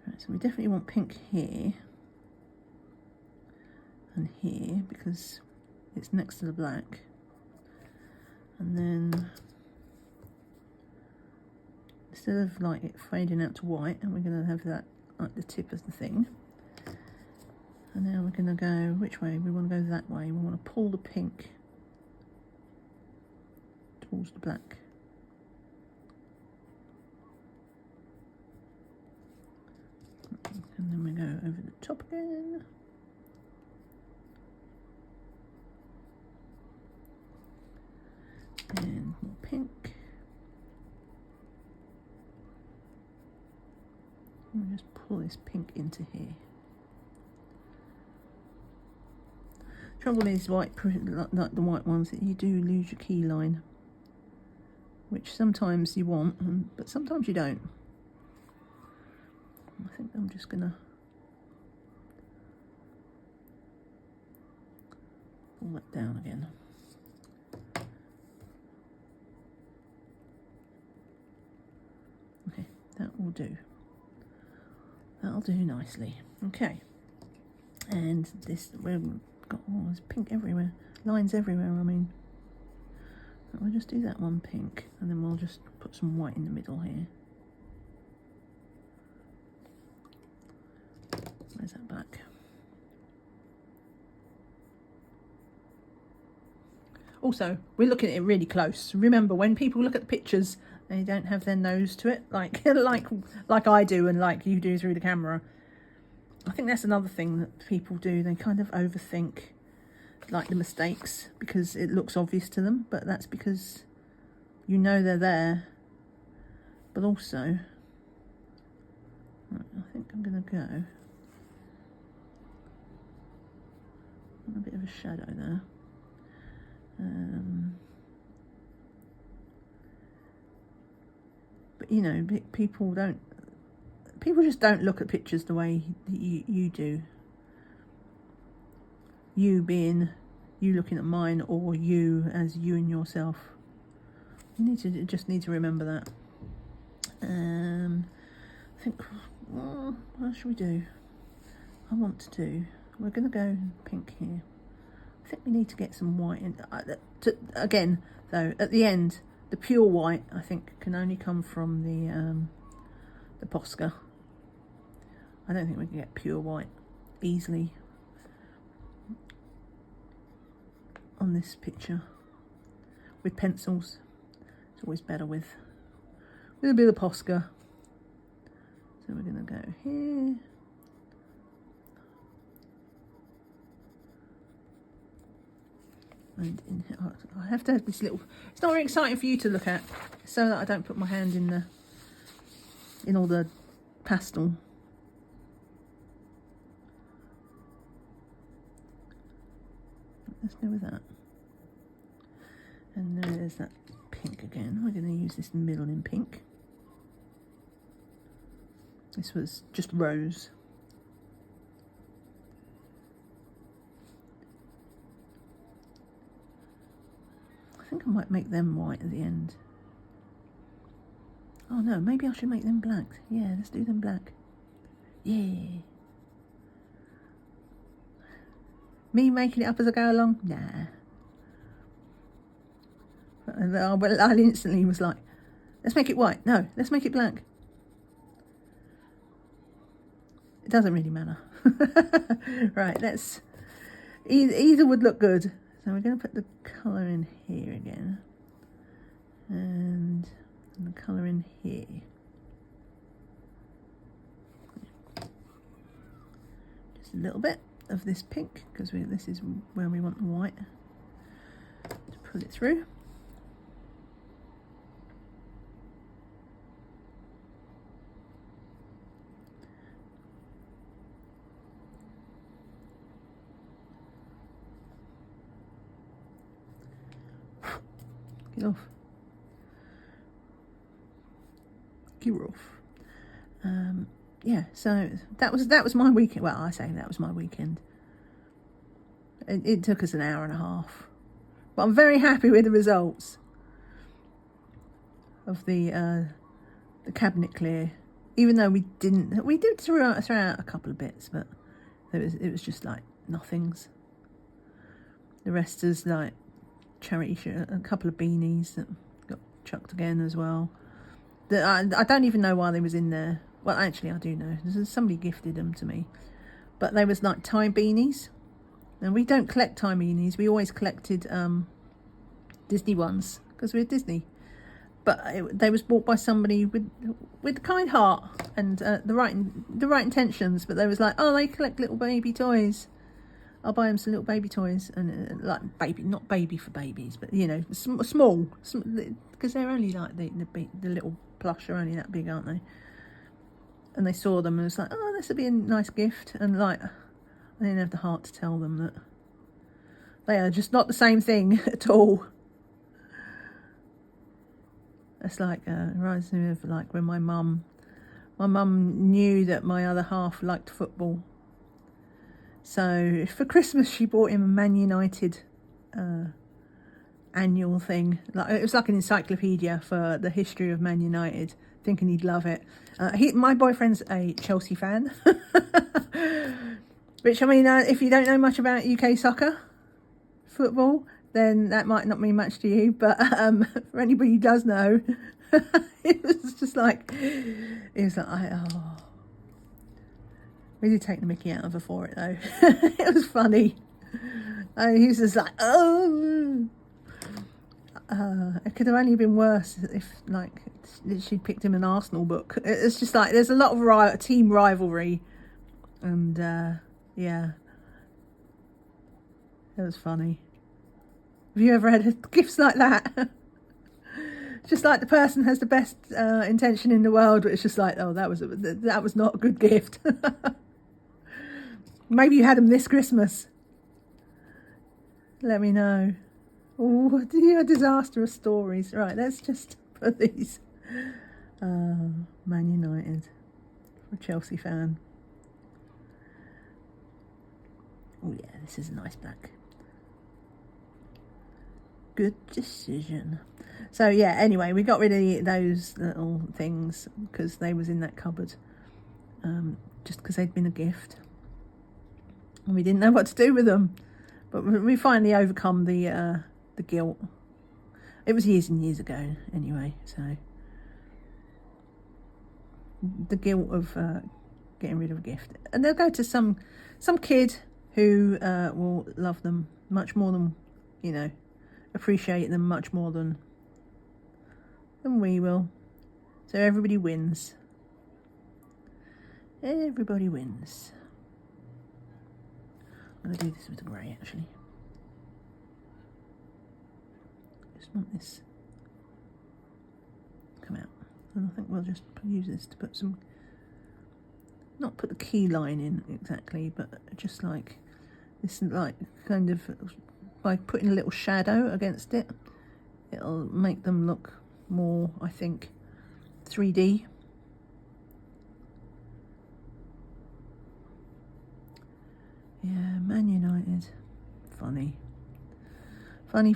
Right, so we definitely want pink here and here because it's next to the black. And then instead of like it fading out to white, and we're going to have that like the tip of the thing. And now we're going to go, which way? We want to go that way. We want to pull the pink towards the black. And then we go over the top again. And more pink. And we'll just pull this pink into here. Trouble is, like the white ones, that you do lose your key line, which sometimes you want, but sometimes you don't. I think I'm just gonna pull that down again. Okay, that will do. That'll do nicely. Okay, and this, we've got, oh, there's pink everywhere, lines everywhere. I mean, we'll just do that one pink, and then we'll just put some white in the middle here. Where's that black? Also, we're looking at it really close. Remember, when people look at the pictures, they don't have their nose to it, like like I do and like you do through the camera. I think that's another thing that people do. They kind of overthink like the mistakes because it looks obvious to them, but that's because you know they're there. But also, right, I think I'm gonna go a bit of a shadow there. But you know, people just don't look at pictures the way that you do. You being you looking at mine, or you as you and yourself. You just need to remember that. I think, what should we do? We're going to go pink here. I think we need to get some white in. Again, though, at the end, the pure white, I think, can only come from the Posca. I don't think we can get pure white easily on this picture with pencils. It's always better with a bit of Posca. So we're going to go here. And in here, I have to have this little, it's not very exciting for you to look at, so that I don't put my hand in all the pastel. Let's go with that. And there's that pink again. We're going to use this middle in pink. This was just rose. I think I might make them white at the end. Oh no, maybe I should make them black. Yeah, let's do them black. Yeah. Me making it up as I go along? Nah. And I instantly was like, let's make it white. No, let's make it black. It doesn't really matter. Right, let's... Either would look good. So we're going to put the colour in here again. And the colour in here. Just a little bit of this pink, because this is where we want the white to pull it through. Get off. Get off. Yeah, so that was my weekend. Well, I say that was my weekend. It took us an hour and a half, but I'm very happy with the results of the cabinet clear. Even though we did throw out a couple of bits, but it was just like nothings. The rest is like charity shirt, a couple of beanies that got chucked again as well. I don't even know why they was in there. Well, actually, I do know. Somebody gifted them to me, but they was like tie beanies, and we don't collect tie beanies. We always collected Disney ones because we're Disney. But they was bought by somebody with a kind heart and the right intentions. But they was like, oh, they collect little baby toys. I'll buy them some little baby toys, and like not baby for babies, but you know, small, because they're only like the little plush are only that big, aren't they? And they saw them and was like, oh, this would be a nice gift. And like, I didn't have the heart to tell them that they are just not the same thing at all. It's like reminds me of like when my mum knew that my other half liked football. So for Christmas, she bought him a Man United annual thing. Like it was like an encyclopedia for the history of Man United, thinking he'd love it. My boyfriend's a Chelsea fan, which I mean, if you don't know much about UK soccer, football, then that might not mean much to you. But for anybody who does know, it was just like, oh. We did take the mickey out of her for it though. It was funny. He was just like, oh. It could have only been worse if like she'd picked him an Arsenal book. It's just like there's a lot of team rivalry, and yeah, it was funny. Have you ever had gifts like that? Just like the person has the best intention in the world, but it's just like, oh, that was not a good gift. Maybe you had them this Christmas. Let me know. Oh, disastrous stories. Right, let's just put these. Man United. For a Chelsea fan. Oh yeah, this is a nice black. Good decision. So yeah, anyway, we got rid of those little things because they was in that cupboard. Just because they'd been a gift. And we didn't know what to do with them. But we finally overcome the guilt. It was years and years ago anyway, so the guilt of getting rid of a gift. And they'll go to some kid who will love them much more than, you know, appreciate them much more than we will. So everybody wins. Everybody wins. I'm going to do this with the grey actually. Just want this come out. And I think we'll just use this to put some, not put the key line in exactly, but just like this, like kind of by putting a little shadow against it, it'll make them look more, I think, 3D. Yeah, Man United. Funny. Funny.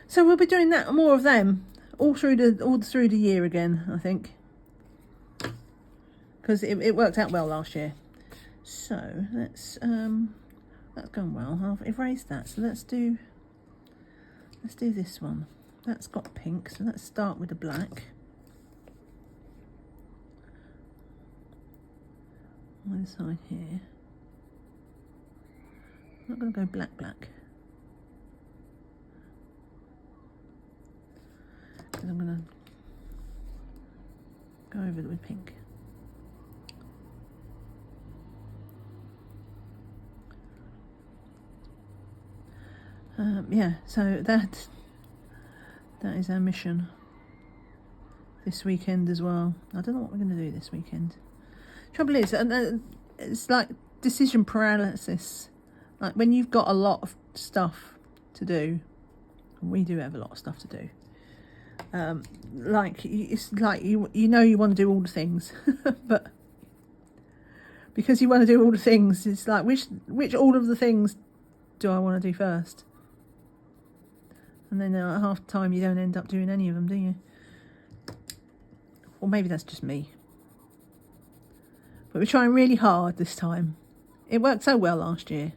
So we'll be doing that, more of them, all through the year again, I think. Because it worked out well last year. So let's that's gone well. I've erased that. So let's do let's do this one. That's got pink, so let's start with the black. On the side here. I'm not going to go black, black. Because I'm going to go over it with pink. Yeah, so that is our mission this weekend as well. I don't know what we're going to do this weekend. Trouble is, it's like decision paralysis. Like when you've got a lot of stuff to do, we do have a lot of stuff to do. Like it's like you know you want to do all the things, but because you want to do all the things, it's like which all of the things do I want to do first? And then half the time you don't end up doing any of them, do you? Or maybe that's just me. But we're trying really hard this time. It worked so well last year.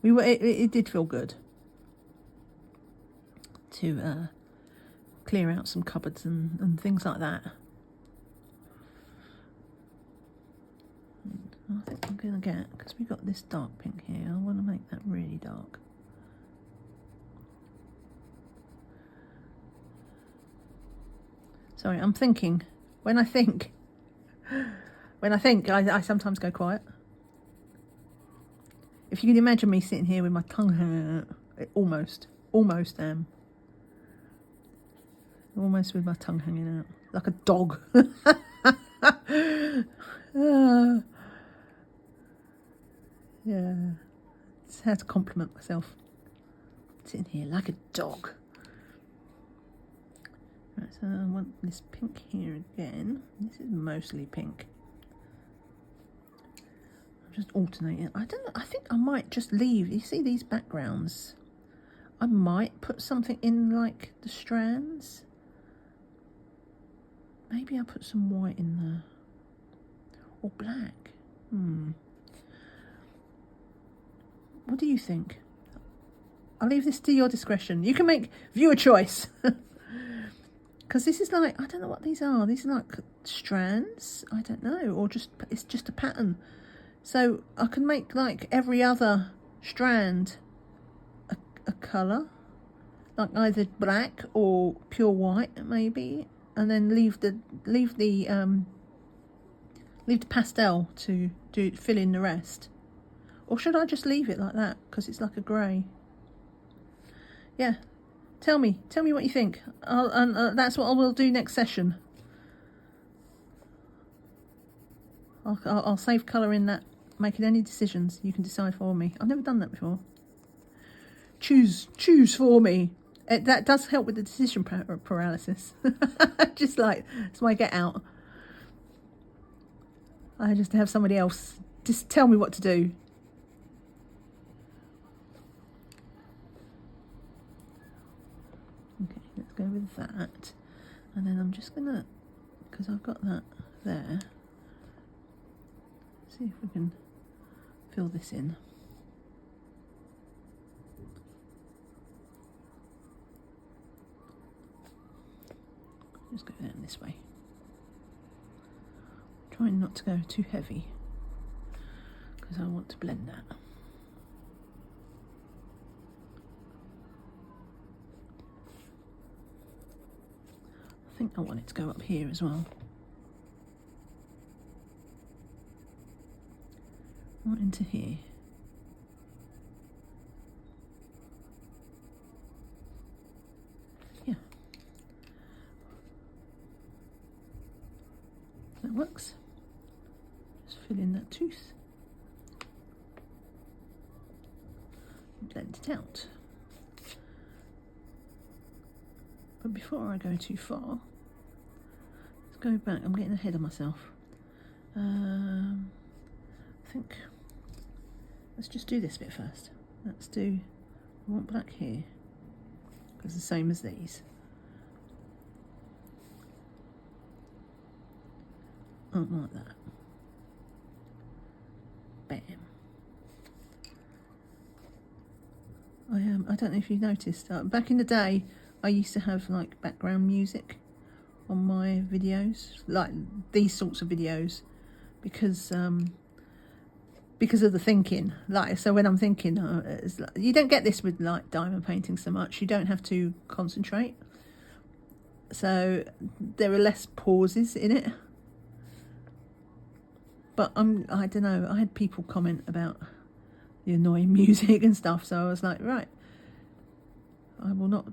It did feel good to clear out some cupboards and things like that. I think I'm going to get, because we've got this dark pink here, I want to make that really dark. Sorry, I'm thinking. When I think, I sometimes go quiet. If you can imagine me sitting here with my tongue hanging out, almost am. Almost with my tongue hanging out, like a dog. Yeah, it's how to compliment myself. Sitting here like a dog. Right, so I want this pink here again. This is mostly pink. I'm just alternating. I don't know, I think I might just leave. You see these backgrounds? I might put something in like the strands. Maybe I'll put some white in there. Or black. What do you think? I'll leave this to your discretion. You can make viewer choice. Because this is like, I don't know what these are. These are like strands. I don't know. Or just, it's just a pattern. So I can make like every other strand a colour. Like either black or pure white maybe. And then leave the pastel to fill in the rest. Or should I just leave it like that because it's like a grey? Yeah, tell me what you think. That's what I will do next session. I'll save colour in that. Making any decisions, you can decide for me. I've never done that before. Choose for me. That does help with the decision paralysis. Just like, it's my get out. I just have somebody else just tell me what to do. Okay, let's go with that. And then I'm just gonna, because I've got that there, see if we can fill this in. Just go down this way. Trying not to go too heavy because I want to blend that. I think I want it to go up here as well. Right into here. Yeah. That works. Just fill in that tooth. Blend it out. But before I go too far, let's go back. I'm getting ahead of myself. I think let's just do this bit first. Let's do, I want black here because it's the same as these. Like that. Bam. I don't know if you've noticed, back in the day I used to have like background music on my videos, like these sorts of videos, because of the thinking. Like, so when I'm thinking, you don't get this with like diamond painting so much. You don't have to concentrate, so there are less pauses in it. But I don't know, I had people comment about the annoying music and stuff, so I was like, right, I will not.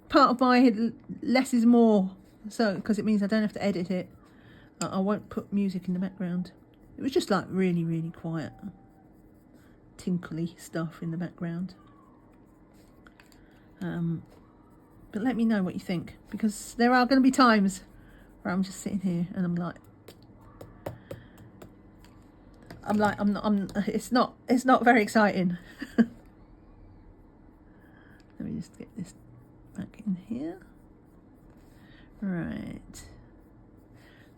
Part of my less is more, so because it means I don't have to edit it. I won't put music in the background. It was just like really, really quiet, tinkly stuff in the background. But let me know what you think, because there are going to be times where I'm just sitting here and I'm not. It's not very exciting. Let me just get this back in here. Right.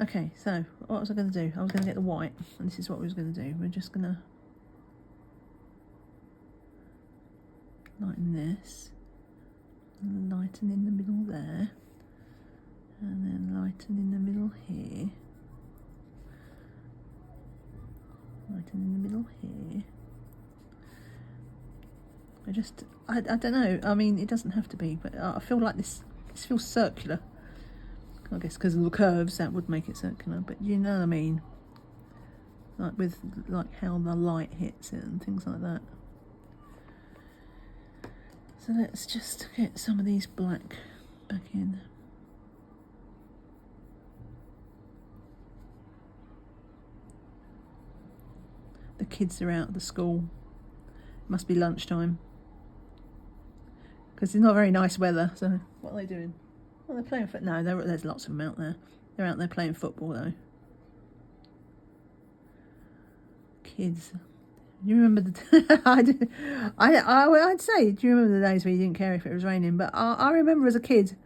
Okay, so what was I going to do? I was going to get the white, and this is what we was going to do. We're just going to lighten this, lighten in the middle there, and then lighten in the middle here, lighten in the middle here. I don't know, I mean, it doesn't have to be, but I feel like this feels circular. I guess because of the curves that would make it circular, but you know what I mean, like with like how the light hits it and things like that. So let's just get some of these black back in. The kids are out of the school. It must be lunchtime, because it's not very nice weather. So what are they doing? Well, they're playing football. No, there's lots of them out there. They're out there playing football though. Kids. You remember the I'd say, do you remember the days where you didn't care if it was raining? But I remember as a kid,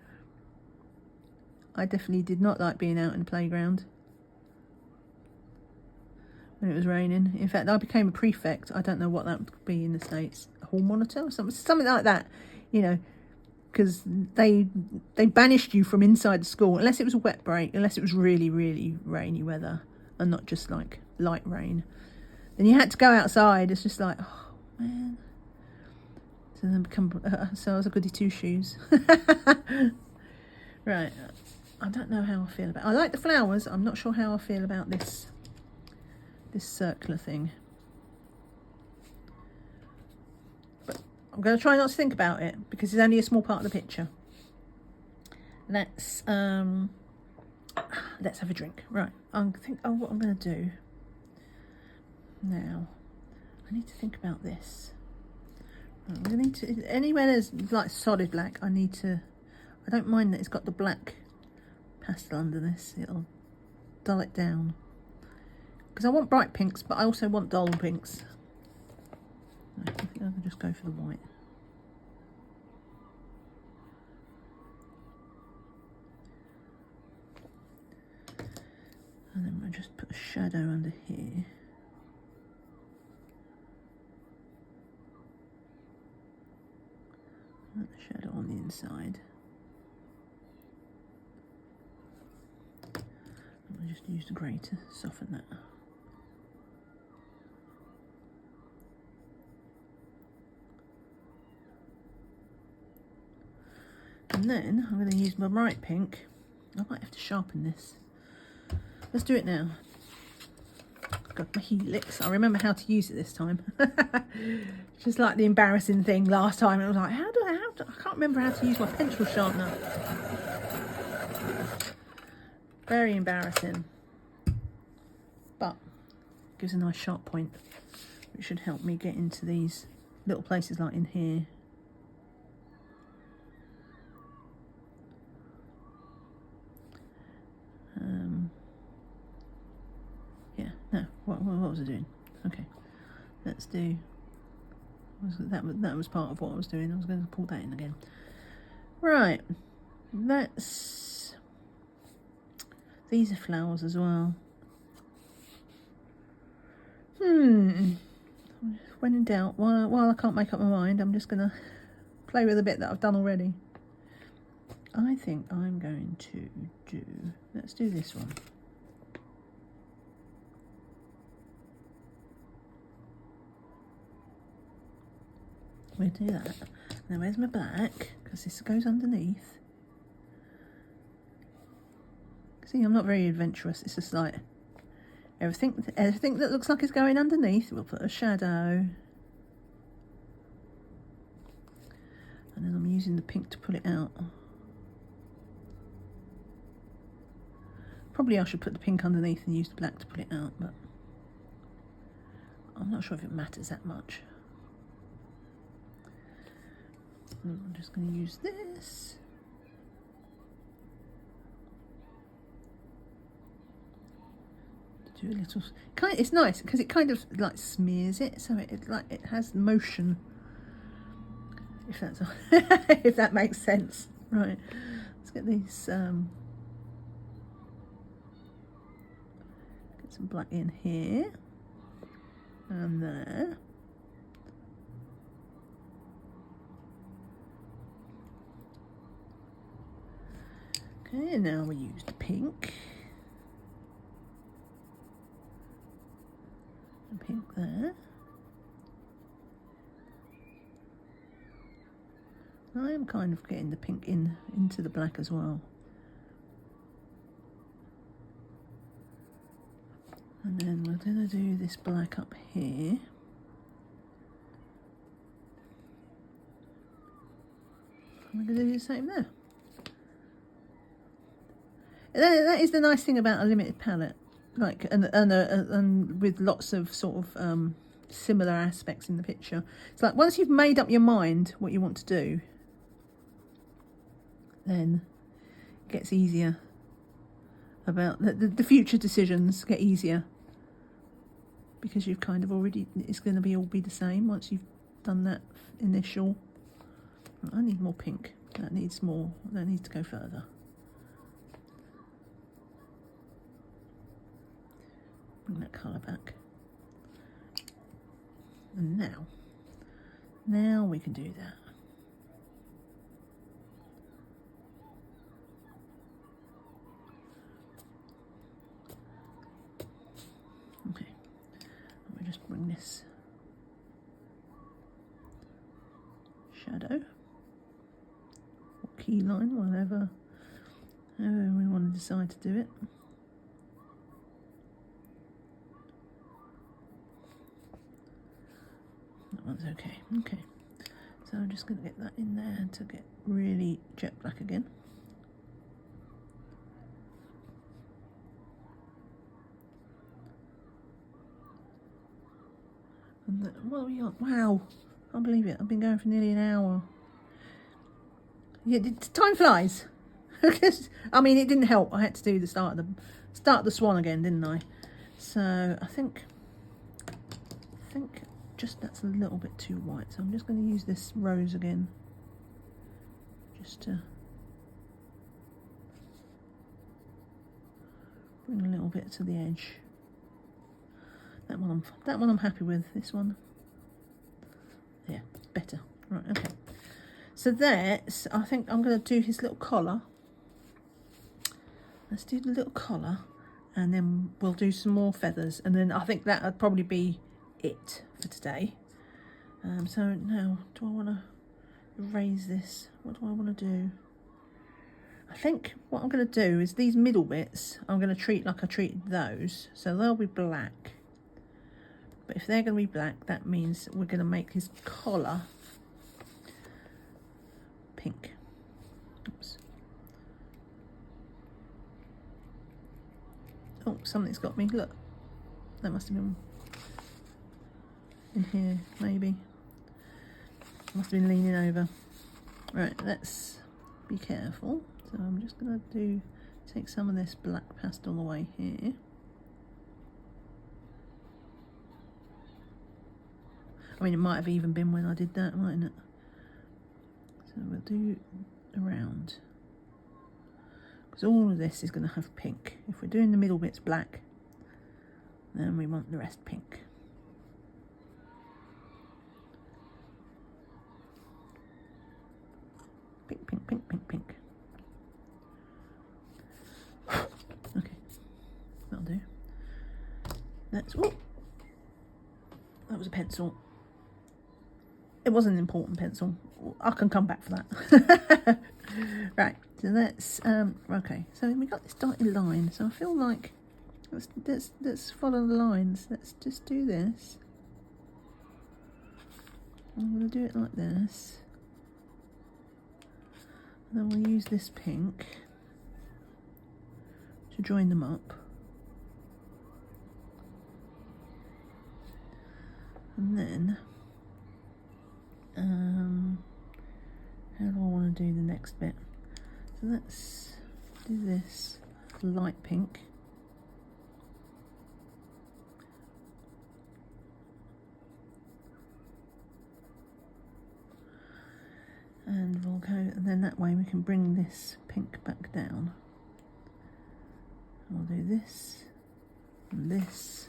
I definitely did not like being out in the playground when it was raining. In fact, I became a prefect. I don't know what that would be in the States. A hall monitor or something like that, you know, because they banished you from inside the school unless it was a wet break, unless it was really, really rainy weather and not just like light rain. Then you had to go outside. It's just like, oh man. So then so I was a goody two shoes. Right. I don't know how I feel about. I like the flowers. I'm not sure how I feel about this circular thing. But I'm going to try not to think about it because it's only a small part of the picture. Let's have a drink. Right. What I'm going to do now. I need to think about this. I'm going to need to, anywhere there's like solid black, I don't mind that it's got the black pastel under this. It'll dull it down. Because I want bright pinks, but I also want dull pinks. I think I can just go for the white. And then we'll just put a shadow under here. And the shadow on the inside. I'll just use the grey to soften that. And then I'm going to use my bright pink. I might have to sharpen this. Let's do it now. I've got my Helix. I remember how to use it this time. Just like the embarrassing thing last time. It was like, I can't remember how to use my pencil sharpener. Very embarrassing. But it gives a nice sharp point, which should help me get into these little places like in here. Yeah, no, what was I doing? Okay, let's do, that was part of what I was doing. I was going to pull that in again. Right, these are flowers as well. when in doubt, while I can't make up my mind, I'm just going to play with a bit that I've done already. I think I'm going to do, let's do this one. We'll do that. Now where's my black? Because this goes underneath. See, I'm not very adventurous. It's just like everything that looks like it's going underneath, we'll put a shadow. And then I'm using the pink to pull it out. Probably I should put the pink underneath and use the black to pull it out, but I'm not sure if it matters that much. I'm just going to use this. To do a little. It's nice because it kind of like smears it, so it has motion. If that's if that makes sense, right? Let's get these. Get some black in here and there. Okay, and now we use the pink. The pink there. I am kind of getting the pink into the black as well. And then we're going to do this black up here. And we're going to do the same there. That is the nice thing about a limited palette, like and with lots of sort of similar aspects in the picture. It's like once you've made up your mind what you want to do, then it gets easier. About the future decisions get easier because you've kind of already, it's going to be all be the same once you've done that initial. I need more pink. That needs to go further. Bring that colour back. And now we can do that. Okay, we'll just bring this shadow or key line, however we want to decide to do it. That one's okay. Okay, so I'm just going to get that in there to get really jet black again. And what are we on? Wow, I can't believe it. I've been going for nearly an hour. Yeah, time flies. I mean, it didn't help. I had to do the start of the swan again, didn't I? So I think just that's a little bit too white. So I'm just going to use this rose again, just to bring a little bit to the edge. That one I'm happy with. This one, yeah, better. Right, okay. So that's, I think I'm going to do his little collar. Let's do the little collar, and then we'll do some more feathers, and then I think that would probably be it for today. So now, do I want to erase this? What do I want to do? I think what I'm going to do is these middle bits I'm going to treat like I treated those, so they'll be black. But if they're going to be black, that means we're going to make his collar pink. Oops. Oh, something's got me. Look, that must have been in here, maybe. Must have been leaning over. Right, let's be careful. So I'm just going to take some of this black pastel away here. I mean, it might have even been when I did that, mightn't it? So we'll do around. Because all of this is going to have pink. If we're doing the middle bits black, then we want the rest pink. Pink, pink, pink, pink, pink. Okay, that'll do. That's, oh, that was a pencil. It was an important pencil. I can come back for that. Right, so let's, okay, so we got this dotted line, so I feel like, let's follow the lines. Let's just do this. I'm going to do it like this. And then we'll use this pink to join them up. And then, how do I want to do the next bit? So let's do this light pink. And we'll go, and then that way we can bring this pink back down. We'll do this and this.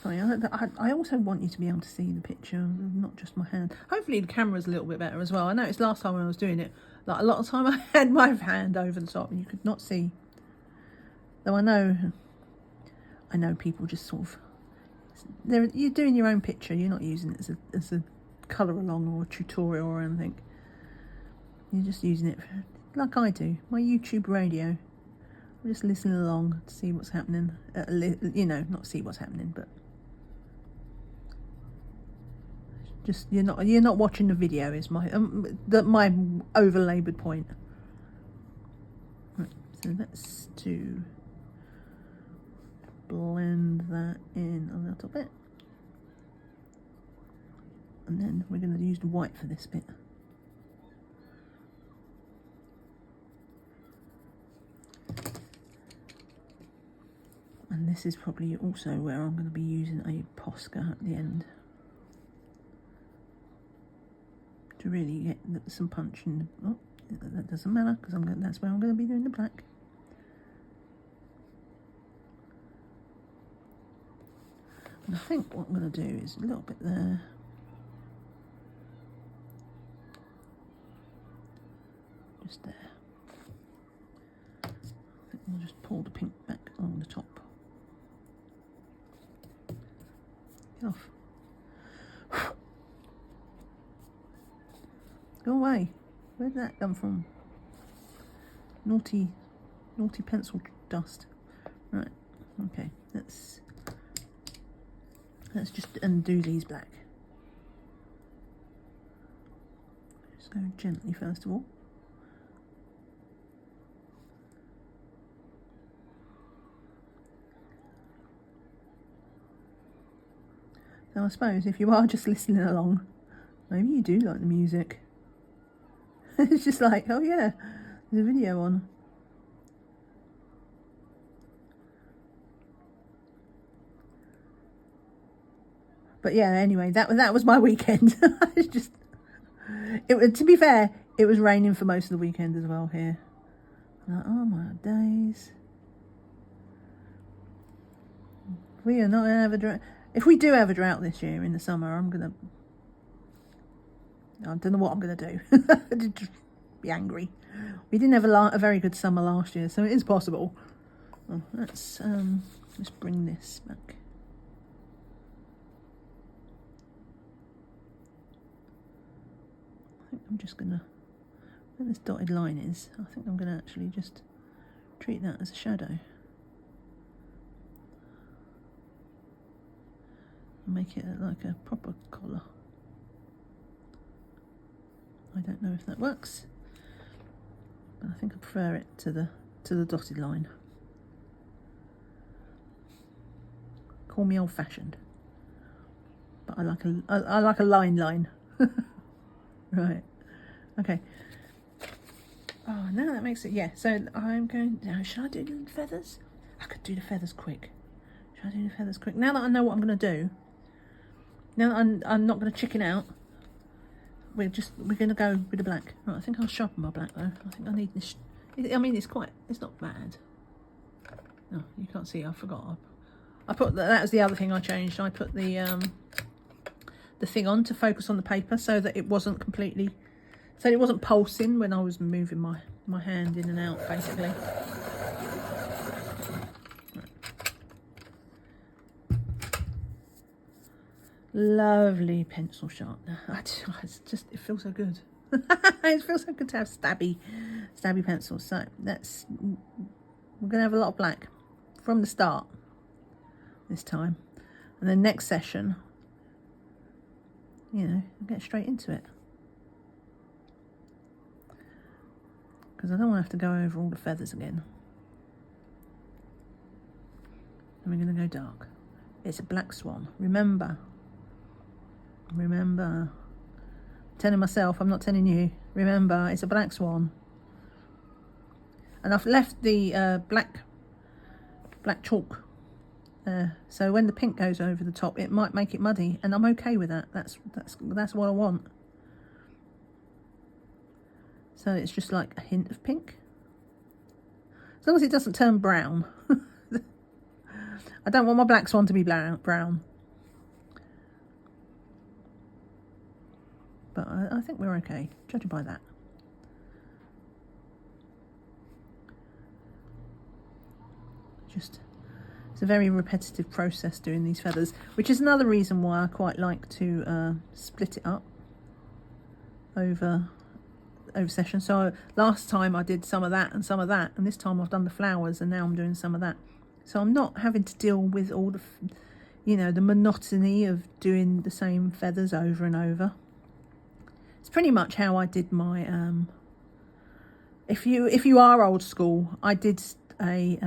Sorry, I also want you to be able to see the picture, not just my hand. Hopefully the camera's a little bit better as well. I noticed last time when I was doing it, like a lot of time I had my hand over the top and you could not see. Though I know people just sort of, you're doing your own picture, you're not using it as a colour along or a tutorial or anything. You're just using it for, like I do, my YouTube radio. I'm just listening along to see what's happening. You know, not see what's happening, but just you're not watching the video. Is my my over-laboured point. Right, so let's blend that in a little bit. And then we're going to use the white for this bit. And this is probably also where I'm going to be using a Posca at the end. To really get some punch in. Oh, that doesn't matter because that's where I'm going to be doing the black. And I think what I'm going to do is a little bit there. Just there. I think we'll just pull the pink back along the top. Get off. Go away. Where did that come from? Naughty pencil dust. Right. Okay. Let's just undo these black. Just go gently first of all. Now I suppose if you are just listening along, maybe you do like the music. It's just like, oh yeah, there's a video on. But yeah, anyway, that was my weekend. It's just, to be fair, it was raining for most of the weekend as well here. Like, oh my days. We are not going to have a drought. If we do have a drought this year in the summer, I don't know what I'm going to do. Just be angry. We didn't have a very good summer last year, so it is possible. Oh, let's just bring this back. I think I'm just going to, where this dotted line is, I think I'm going to actually just treat that as a shadow. Make it like a proper collar. I don't know if that works, but I think I prefer it to the dotted line. Call me old-fashioned, but I like a line. Right. Okay. Oh, now that makes it. Yeah. So I'm going. Now, should I do the feathers? I could do the feathers quick. Should I do the feathers quick? Now that I know what I'm going to do. Now that I'm not going to chicken out, we're going to go with the black. Right, I think I'll sharpen my black though. I think I need this. I mean, it's not bad. No, you can't see. I forgot. I put that was the other thing I changed. I put the thing on to focus on the paper so that it wasn't completely So it wasn't pulsing when I was moving my hand in and out, basically. Lovely pencil sharpener. It feels so good. It feels so good to have stabby pencils. So we're going to have a lot of black from the start this time. And then next session, you know, I'll get straight into it. Because I don't want to have to go over all the feathers again. And we're going to go dark. It's a black swan. Remember. I'm telling myself, I'm not telling you. Remember, it's a black swan. And I've left the black chalk there. So when the pink goes over the top, it might make it muddy. And I'm okay with that. That's what I want. So it's just like a hint of pink. As long as it doesn't turn brown. I don't want my black swan to be brown. But I think we're okay, judging by that. It's a very repetitive process doing these feathers, which is another reason why I quite like to split it up over sessions. So last time I did some of that, and this time I've done the flowers, and now I'm doing some of that. So I'm not having to deal with all the, you know, the monotony of doing the same feathers over and over. It's pretty much how I did my if you are old school, I did a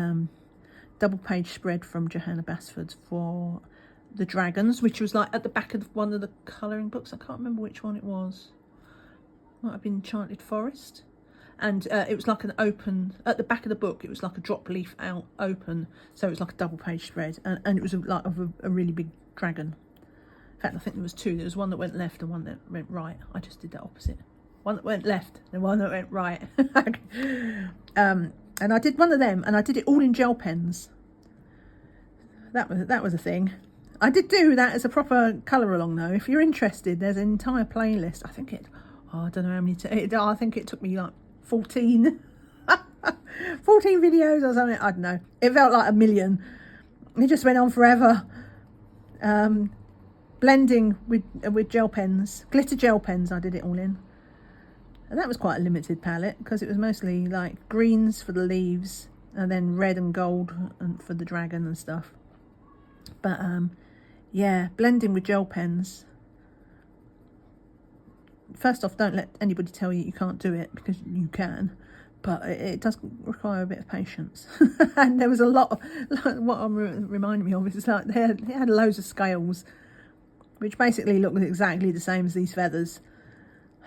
double page spread from Johanna Basford for the dragons, which was like at the back of one of the colouring books. I can't remember which one it was. Might have been Enchanted Forest. And it was like an open, at the back of the book, it was like a drop leaf out open. So it was like a double page spread. And it was like a really big dragon. In fact, I think there was two. There was one that went left and one that went right. I just did the opposite. One that went left and one that went right. And I did one of them, and I did it all in gel pens. That was a thing. I did do that as a proper colour along though. If you're interested, there's an entire playlist. I think I don't know how many. I think it took me like 14 videos or something. I don't know. It felt like a million. It just went on forever. Blending with gel pens, glitter gel pens. I did it all in, and that was quite a limited palette because it was mostly like greens for the leaves and then red and gold and for the dragon and stuff. But yeah, blending with gel pens. First off, don't let anybody tell you can't do it, because you can, but it does require a bit of patience. And there was a lot of, like, what I'm reminding me of is like they had loads of scales, which basically looked exactly the same as these feathers.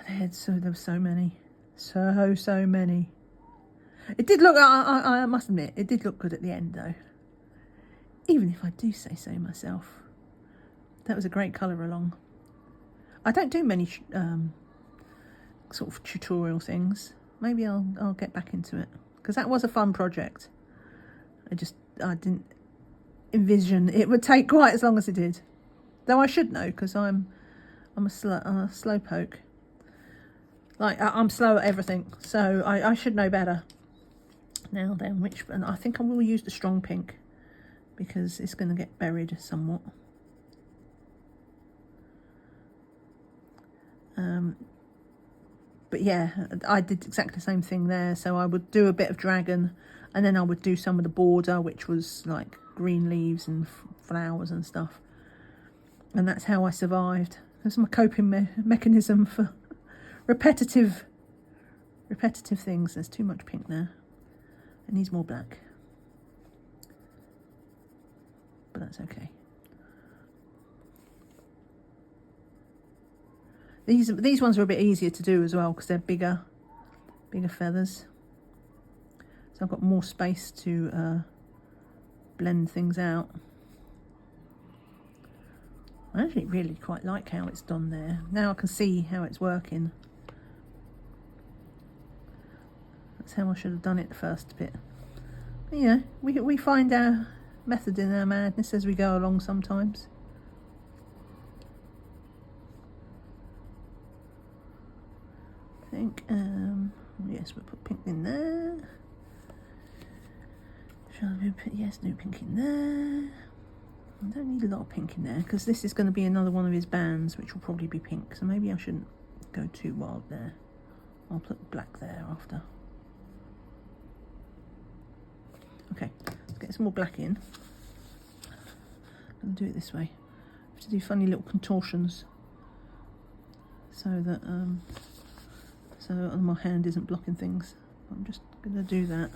And there were so many. So many. It did look, I must admit, it did look good at the end though. Even if I do say so myself. That was a great colour along. I don't do many sort of tutorial things. Maybe I'll get back into it, because that was a fun project. I didn't envision it would take quite as long as it did. Though I should know, because I'm a slow poke. Like I'm slow at everything, so I should know better. Now then, and I think I will use the strong pink, because it's going to get buried somewhat. But yeah, I did exactly the same thing there. So I would do a bit of dragon, and then I would do some of the border, which was like green leaves and flowers and stuff. And that's how I survived. That's my coping mechanism for repetitive things. There's too much pink there. It needs more black. But that's okay. These ones are a bit easier to do as well, because they're bigger feathers. So I've got more space to blend things out. I actually really quite like how it's done there. Now I can see how it's working. That's how I should have done it the first bit. But yeah, we find our method in our madness as we go along sometimes. think. Yes, we'll put pink in there. Shall we put, yes, no pink in there. I don't need a lot of pink in there because this is going to be another one of his bands, which will probably be pink. So maybe I shouldn't go too wild there. I'll put black there after. Okay, let's get some more black in. And do it this way. I have to do funny little contortions so that my hand isn't blocking things. I'm just going to do that.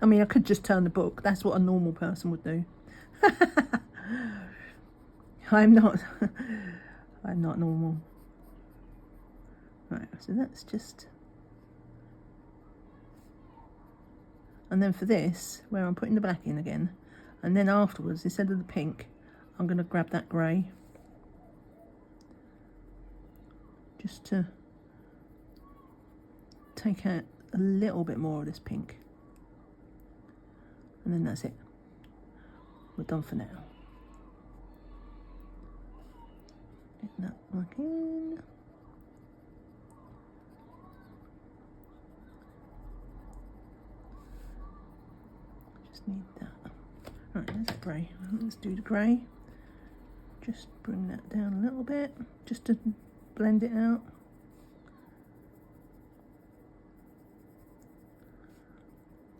I mean, I could just turn the book. That's what a normal person would do. I'm not. I'm not normal. Right, so that's just. And then for this, where I'm putting the black in again, and then afterwards, instead of the pink, I'm going to grab that grey. Just to take out a little bit more of this pink. And then that's it. We're done for now. Get that back in. Just need that. Right, there's the grey. Let's do the grey. Just bring that down a little bit, just to blend it out.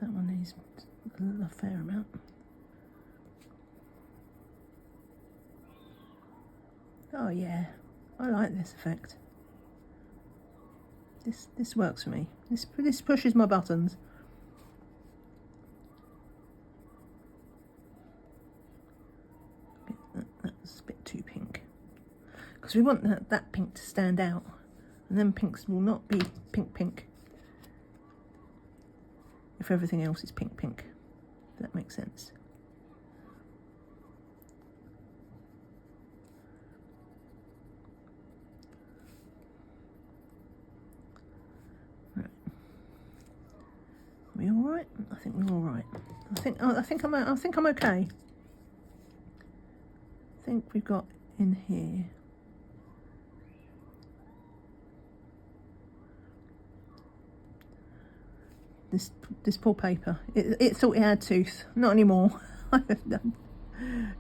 That one needs a fair amount. Oh yeah, I like this effect. This works for me. This pushes my buttons. That's a bit too pink. Because we want that pink to stand out. And then pinks will not be pink. If everything else is pink. If that makes sense. Right. Are we all right? I think we're all right. I think I'm okay. I think we've got in here. This poor paper. It thought it had tooth. Not anymore. I've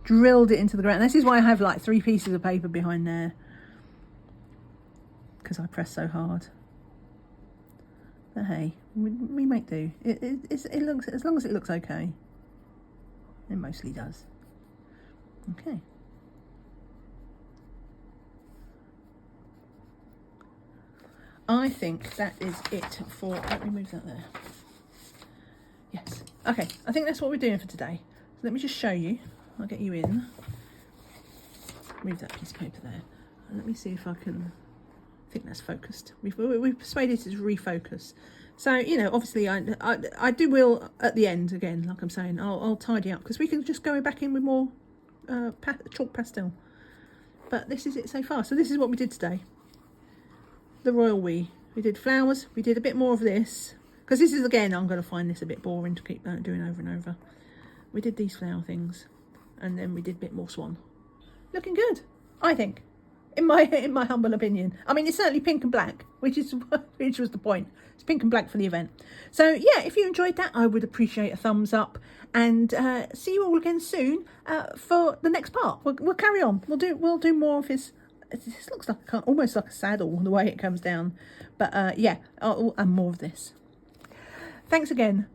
drilled it into the ground. This is why I have like 3 pieces of paper behind there. Because I press so hard. But hey, we make do. It looks, as long as it looks okay. It mostly does. Okay. I think that is it for, let me move that there. Yes. Okay, I think that's what we're doing for today. So let me just show you. I'll get you in. Move that piece of paper there. And let me see if I can, I think that's focused. We've persuaded it to refocus. So, you know, obviously I do will at the end, again, like I'm saying, I'll tidy up because we can just go back in with more chalk pastel. But this is it so far. So this is what we did today. The royal we did flowers, we did a bit more of this because this is, again, I'm going to find this a bit boring to keep doing over and over. We did these flower things and then we did a bit more swan. Looking good, I think, in my humble opinion. I mean, it's certainly pink and black, which was the point. It's pink and black for the event. So yeah, if you enjoyed that, I would appreciate a thumbs up, and see you all again soon for the next part. We'll carry on. We'll do more of his. This looks like almost like a saddle the way it comes down, but yeah, and more of this. Thanks again.